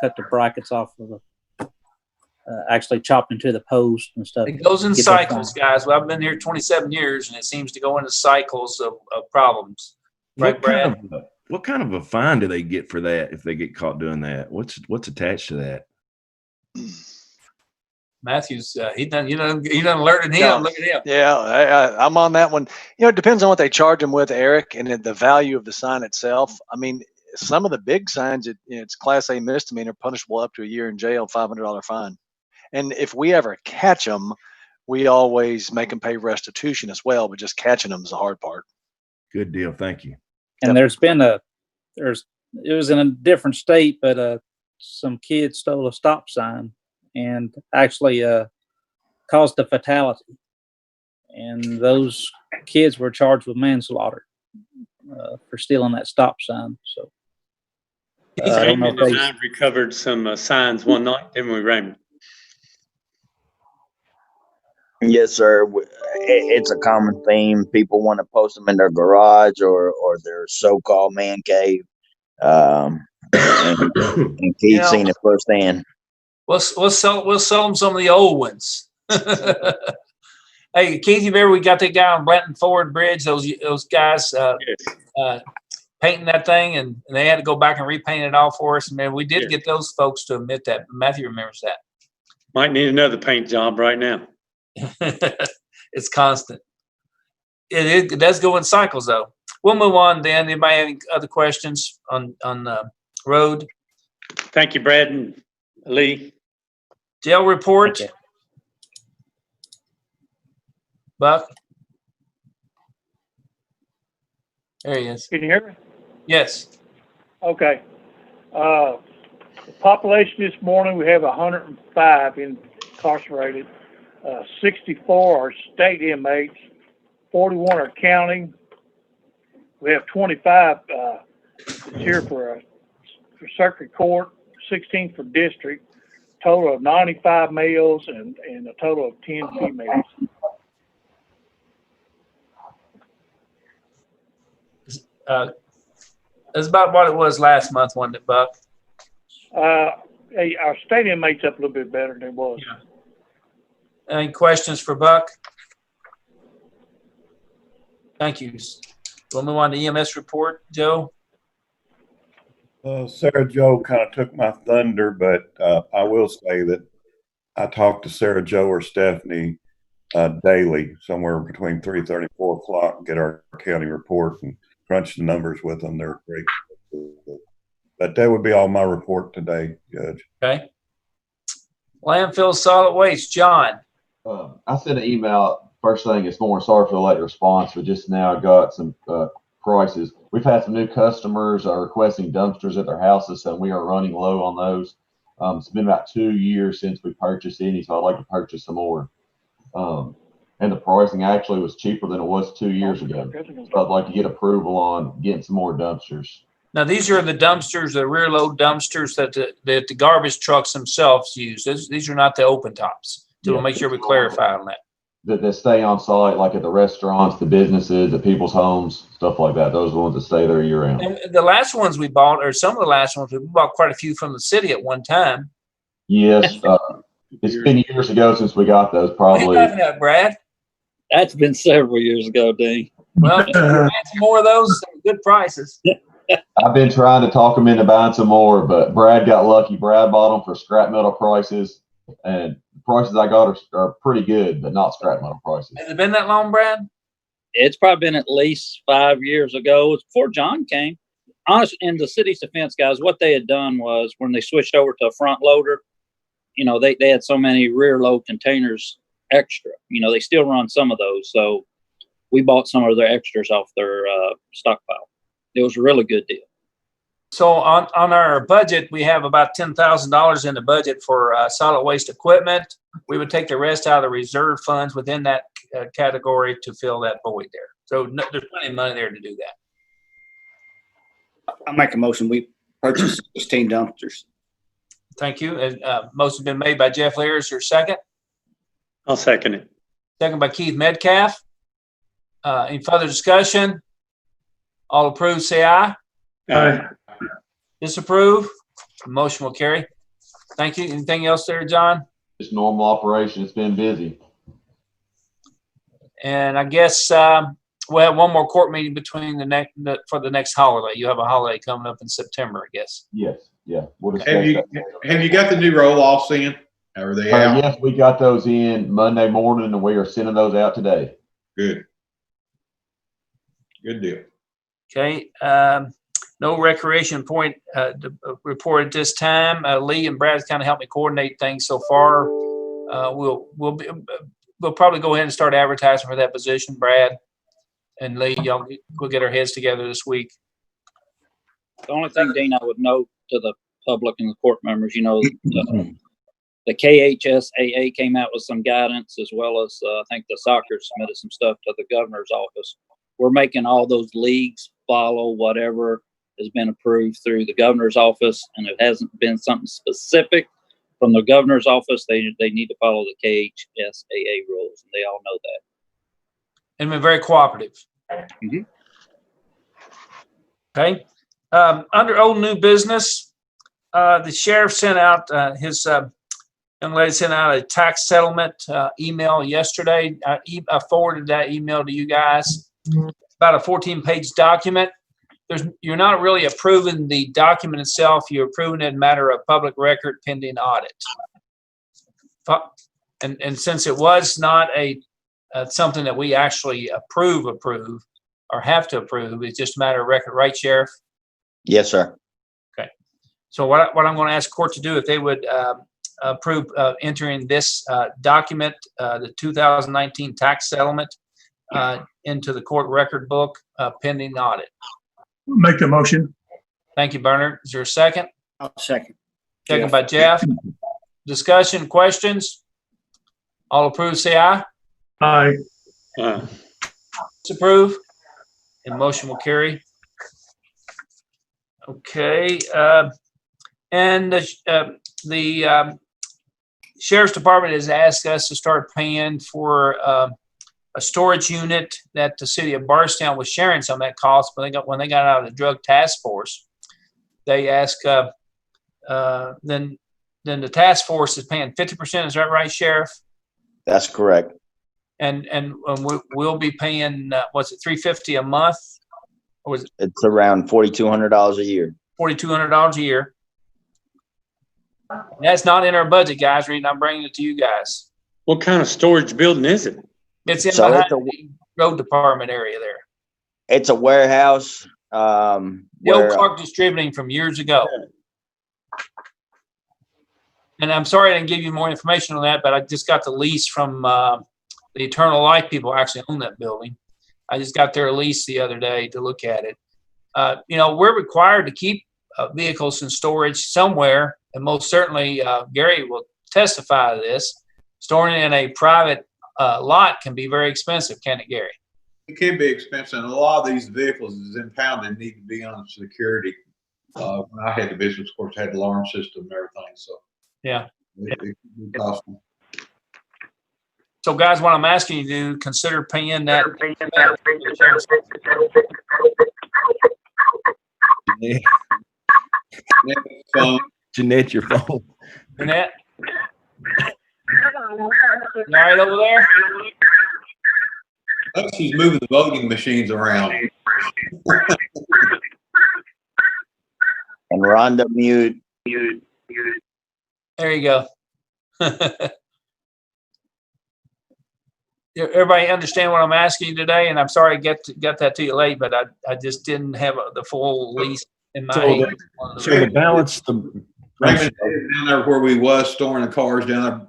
cut the brackets off of the, actually chopped into the post and stuff. It goes in Get that cycles, done. guys. Well, I've been here 27 years, and it seems to go into cycles of problems. Right, Brad? What kind of a fine do they get for that if they get caught doing that? What's attached to that? Matthew's he done alerted him. Yeah. Look at him. Yeah, I'm on that one. It depends on what they charge them with, Eric, and the value of the sign itself. I mean, some of the big signs, it's Class A misdemeanor, punishable up to a year in jail, $500 fine. And if we ever catch them, we always make them pay restitution as well. But just catching them is the hard part. Good deal. Thank you. And it was in a different state, but some kid stole a stop sign and actually caused a fatality. And those kids were charged with manslaughter for stealing that stop sign. So I don't know if Raymond and I recovered some signs one night, didn't we, Raymond? Yes, sir. It's a common theme. People want to post them in their garage or their so-called man cave. And Keith's seen it firsthand. We'll sell them some of the old ones. Hey, Keith, you remember we got that guy on Blanton Ford Bridge? Those guys painting that thing, and they had to go back and repaint it all for us. And man, we did get those folks to admit that. Matthew remembers that. Might need another paint job right now. It's constant. It does go in cycles, though. We'll move on then. Anybody have any other questions on the road? Thank you, Brad and Lee. Jail report. Okay. Buck. There he is. Can you hear me? Yes. Okay. The population this morning, we have 105 incarcerated. 64 are state inmates, 41 are county. We have 25 here for circuit court, 16 for district, total of 95 males and a total of 10 females. That's about what it was last month, wasn't it, Buck? Our state inmates up a little bit better than it was. Yeah. Any questions for Buck? Thank you. We'll move on to EMS report. Joe? Sarah Joe kind of took my thunder, but I will say that I talk to Sarah Joe or Stephanie daily, somewhere between 3:30 and 4 o'clock, and get our county report and crunch the numbers with them. They're great. But that would be all my report today, Judge. Okay. Landfill solid waste, John. I sent an email first thing this morning. Sorry for the late response, but just now I got some prices. We've had some new customers requesting dumpsters at their houses, and we are running low on those. It's been about 2 years since we purchased any, so I'd like to purchase some more. And the pricing actually was cheaper than it was 2 years ago. So I'd like to get approval on getting some more dumpsters. Now, these are the dumpsters, the rear load dumpsters that the garbage trucks themselves use. These are not the open tops. So we'll make sure we clarify on that. That stay on site, like at the restaurants, the businesses, the people's homes, stuff like that. Those are the ones that stay there year round. And the last ones we bought, or some of the last ones, we bought quite a few from the city at one time. Yes. It's been years ago since we got those, What are you probably. laughing at, Brad? That's been several years ago, Dean. Well, some more of those, some good prices. I've been trying to talk them into buying some more, but Brad got lucky. Brad bought them for scrap metal prices, and the prices I got are pretty good, but not scrap metal prices. Has it been that long, Brad? It's probably been at least 5 years ago. It was before John came. Honestly, in the city's defense, guys, what they had done was when they switched over to a front loader, they had so many rear load containers extra. They still run some of those. So we bought some of their extras off their stockpile. It was a really good deal. So on our budget, we have about $10,000 in the budget for solid waste equipment. We would take the rest out of the reserve funds within that category to fill that void there. So there's plenty of money there to do that. I make a motion. We purchase 16 dumpsters. Thank you. And motion's been made by Jeff Lear. Is there a second? I'll second it. Second by Keith Metcalf. Any further discussion? All approved, say aye. Aye. Disapprove? Motion will carry. Thank you. Anything else there, John? Just normal operation. It's been busy. And I guess we'll have one more court meeting between for the next holiday. You have a holiday coming up in September, I guess. Yes. Yeah. We'll discuss Have you got the new roll-offs in? Are they out? Yes, we got those in Monday morning, and we are sending those out today. Good. Good deal. Okay. No recreation point report at this time. Lee and Brad's kind of helped me coordinate things so far. We'll probably go ahead and start advertising for that position. Brad and Lee, we'll get our heads together this week. The only thing, Dean, I would note to the public and the court members, the KHSAA came out with some guidance, as well as I think the soccer submitted some stuff to the governor's office. We're making all those leagues follow whatever has been approved through the governor's office, and it hasn't been something specific from the governor's office. They need to follow the KHSAA rules, and they all know that. And been very cooperative. Mm-hmm. Okay. Under old new business, the sheriff sent out his young lady sent out a tax settlement email yesterday. I forwarded that email to you guys. It's about a 14-page document. You're not really approving the document itself. You're approving it in matter of public record pending audit. And since it was not something that we actually approve or have to approve, it's just a matter of record, right, Sheriff? Yes, sir. Okay. So what I'm going to ask court to do, if they would approve entering this document, the 2019 tax settlement, into the court record book pending audit. Make the motion. Thank you, Bernard. Is there a second? I'll second. Second by Jeff. Discussion, questions? All approved, say aye. Aye. Disapprove? And motion will carry. Okay. And the Sheriff's Department has asked us to start paying for a storage unit that the city of Barstown was sharing some of that cost, but when they got out of the drug task force, they asked, then the task force is paying 50%. Is that right, Sheriff? That's correct. And we'll be paying, what's it, $350 a month? Or was it It's around $4,200 a year. $4,200 a year? That's not in our budget, guys. Reason I'm bringing it to you guys. What kind of storage building is it? It's in So behind it's a- the road department area there. It's a warehouse. The old where- Clark Distributing from years ago. And I'm sorry I didn't give you more information on that, but I just got the lease from the Eternal Life people who actually own that building. I just got their lease the other day to look at it. We're required to keep vehicles in storage somewhere, and most certainly Gary will testify to this. Storing it in a private lot can be very expensive, can't it, Gary? It can be expensive. And a lot of these vehicles is impounded need to be on security. When I had the business, of course, I had the alarm system and everything. So Yeah. it can be costly. So, guys, what I'm asking you to do, consider paying that. Phone. Jeanette, your phone. Jeanette? You all right over there? Oh, she's moving the voting machines around. And Rhonda mute. There you go. Everybody understand what I'm asking you today? And I'm sorry I got that to you late, but I just didn't have the full lease in my hand. So the balance, Raymond, down there where we was storing the cars down there.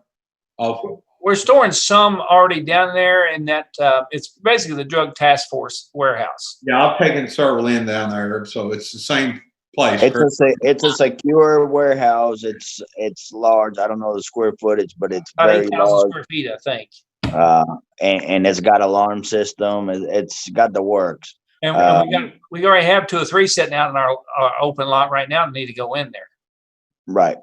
We're storing some already down there, and that it's basically the drug task force warehouse. Yeah, I've taken several in down there, so it's the same place. It's a secure warehouse. It's large. I don't know the square footage, but it's About very 8,000 large. square feet, I think. And it's got alarm system. It's got the works. And we already have 2 or 3 sitting out in our open lot right now that need to go in there. Right.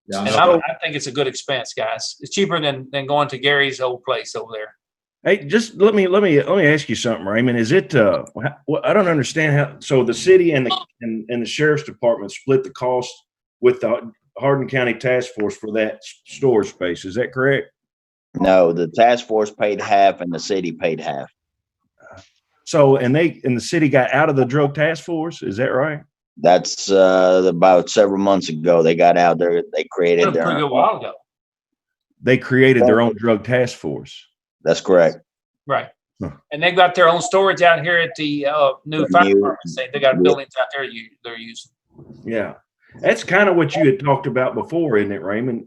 Yeah, And I think it's a good expense, guys. It's cheaper than going to Gary's old place over there. Hey, just let me ask you something, Raymond. Is it? I don't understand how. So the city and the sheriff's department split the cost with the Hardin County Task Force for that storage space. Is that correct? No, the task force paid half and the city paid half. So and the city got out of the drug task force. Is that right? That's about several months ago. They got out there. They created A their pretty good while ago. They created their own drug task force. That's correct. Right. Huh. And they've got their own storage out here at the new fire department. They got buildings out there they're using. Yeah. That's kind of what you had talked about before, isn't it, Raymond?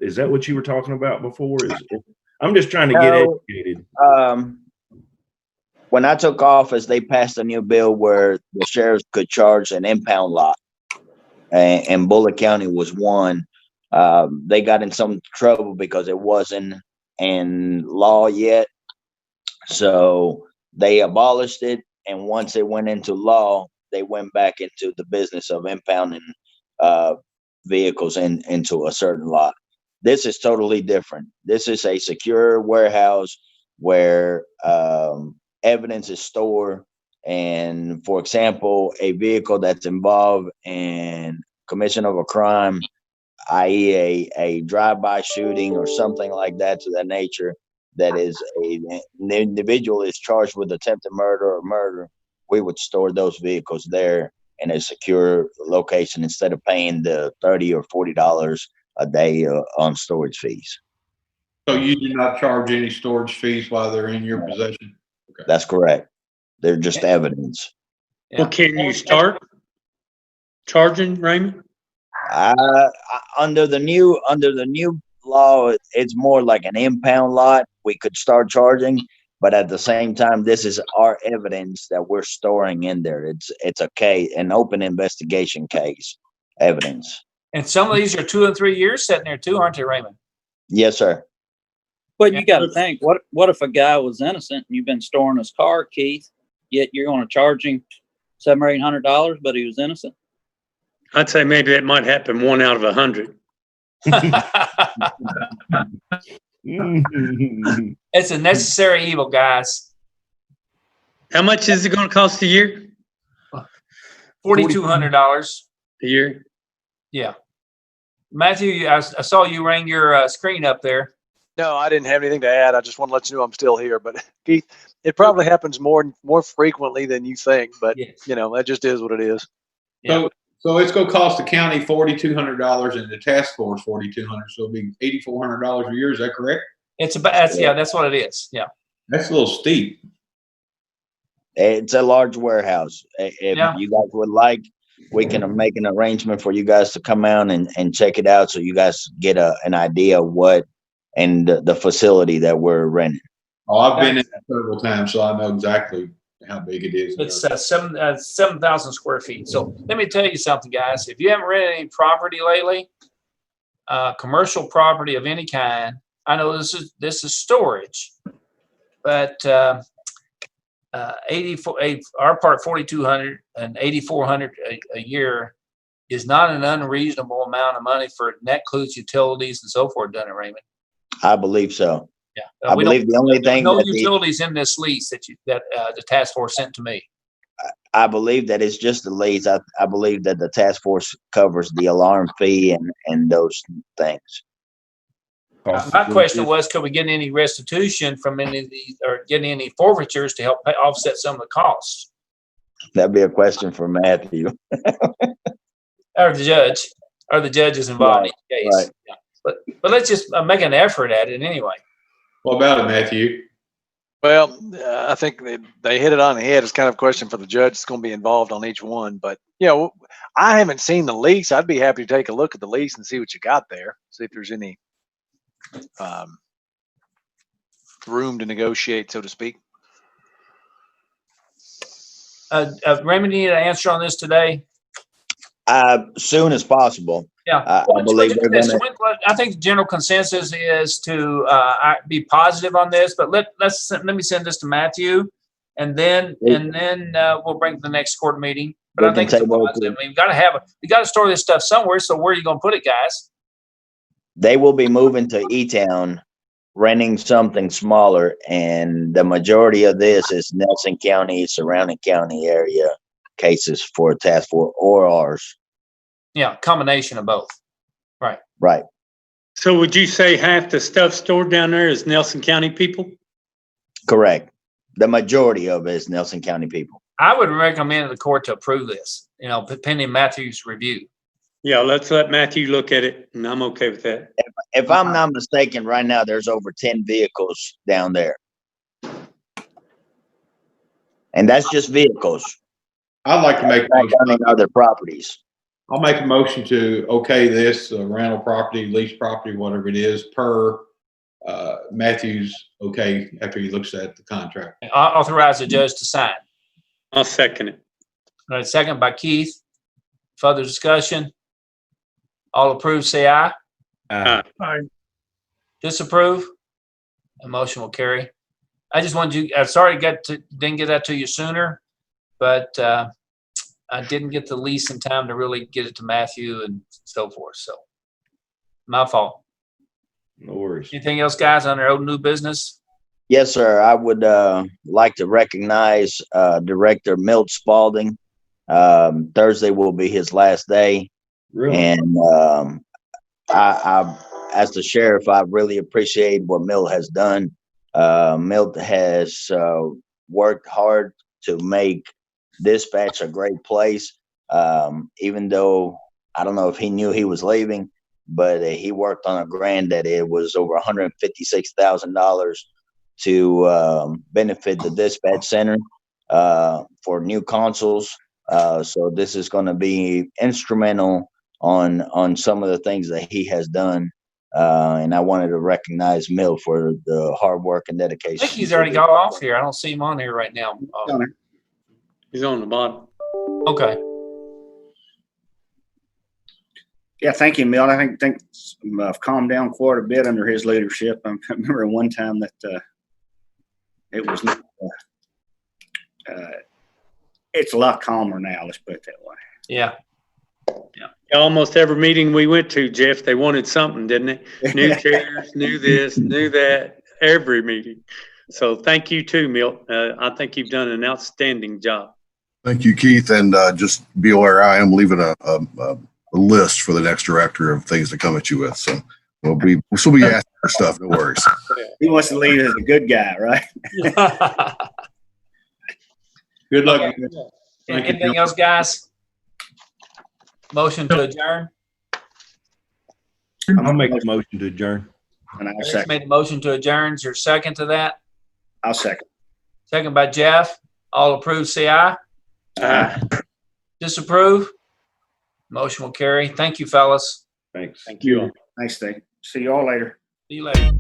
Is that what you were talking about before? I'm just trying to get educated. When I took office, they passed a new bill where the sheriffs could charge an impound lot, and Bullitt County was one. They got in some trouble because it wasn't in law yet, so they abolished it. And once it went into law, they went back into the business of impounding vehicles into a certain lot. This is totally different. This is a secure warehouse where evidence is stored. And for example, a vehicle that's involved in commission of a crime, i.e. a drive-by shooting or something like that to that nature, that is an individual is charged with attempted murder or murder, we would store those vehicles there in a secure location instead of paying the $30 or $40 a day on storage fees. So you do not charge any storage fees while they're in your possession? Okay. That's correct. They're just evidence. Well, can you start charging, Raymond? Under the new law, it's more like an impound lot. We could start charging, but at the same time, this is our evidence that we're storing in there. It's a case, an open investigation case, evidence. And some of these are 2 and 3 years sitting there too, aren't they, Raymond? Yes, sir. But you got to think, what if a guy was innocent and you've been storing his car, Keith, yet you're going to charge him $700 or $800, but he was innocent? I'd say maybe that might happen 1 out of 100. It's a necessary evil, guys. How much is it going to cost a year? $4,200 A year? Yeah. Matthew, I saw you rang your screen up there. No, I didn't have anything to add. I just want to let you know I'm still here. But Keith, it probably happens more frequently than you think. But Yes. that just is what it is. Yeah. So it's going to cost the county $4,200 and the task force $4,200. So it'll be $8,400 a year. Is that correct? That's what it is. Yeah. That's a little steep. It's a large warehouse. If you guys would like, we can make an arrangement for you guys to come out and check it out, so you guys get an idea of what and the facility that we're renting. Oh, I've been in it several times, so I know exactly how big it is. It's 7,000 square feet. So let me tell you something, guys. If you haven't rented any property lately, commercial property of any kind, I know this is storage, but our part 4,200 and 8,400 a year is not an unreasonable amount of money for that includes utilities and so forth, doesn't it, Raymond? I believe so. Yeah, I believe the only thing no utilities in this lease that the task force sent to me. I believe that it's just the lease. I believe that the task force covers the alarm fee and those things. My question was, could we get any restitution from any of these, or get any forfeitures to help offset some of the costs? That'd be a question for Matthew. Or the judge, or the judges involved in the case. Right. Yeah. But let's just make an effort at it anyway. What about it, Matthew? Well, I think they hit it on the head. It's kind of a question for the judge that's going to be involved on each one. But, I haven't seen the lease. I'd be happy to take a look at the lease and see what you got there. See if there's any room to negotiate, so to speak. Raymond, you need an answer on this today? Soon as possible. Yeah, I believe they're gonna. I think the general consensus is to be positive on this, but let me send this to Matthew, and then we'll bring it to the next court meeting. But I think it's positive. I mean, we got to store this stuff somewhere. So where are you going to put it, guys? They will be moving to E-Town renting something smaller, and the majority of this is Nelson County, surrounding county area cases for task force or ours. Yeah, combination of both. Right. So would you say half the stuff stored down there is Nelson County people? Correct. The majority of it is Nelson County people. I would recommend the court to approve this, pending Matthew's review. Yeah, let's let Matthew look at it, and I'm okay with that. If I'm not mistaken, right now there's over 10 vehicles down there. And that's just vehicles. I'd like to make other properties. I'll make a motion to okay this rental property, lease property, whatever it is, per Matthew's okay after he looks at the contract. Authorize the judge to sign. I'll second it. All right, second by Keith. Further discussion? All approved, say aye. Aye. Disapprove? The motion will carry. I just wanted you, I'm sorry didn't get that to you sooner, but I didn't get the lease in time to really get it to Matthew and so forth. So my fault. No worries. Anything else, guys, on our old new business? Yes, sir. I would like to recognize Director Milt Spalding. Thursday will be his last day. Really? And I, as the sheriff, I really appreciate what Milt has done. Milt has worked hard to make dispatch a great place. Even though I don't know if he knew he was leaving, but he worked on a grant that it was over $156,000 to benefit the dispatch center for new consoles. So this is going to be instrumental on some of the things that he has done. And I wanted to recognize Milt for the hard work and dedication. I think he's already got off here. I don't see him on here right now. He's on the bottom. Okay. Yeah, thank you, Milt. I think I've calmed down quite a bit under his leadership. I remember one time that it was not, it's a lot calmer now, let's put it that way. Yeah. Almost every meeting we went to, Jeff, they wanted something, didn't they? New chairs, new this, new that, every meeting. So thank you too, Milt. I think you've done an outstanding job. Thank you, Keith. And just be aware, I am leaving a list for the next director of things to come at you with. So we'll still be asking for stuff. No worries. He wants to leave as a good guy, right? Good luck. Okay. Anything else, guys? Motion to adjourn. I'll make a motion to adjourn. And I'll Eric second. made a motion to adjourn. Is there a second to that? I'll second. Second by Jeff. All approved, say aye. Aye. Disapprove? Motion will carry. Thank you, fellas. Thanks. Thank you. Thanks, Steve. See you all later. See you later.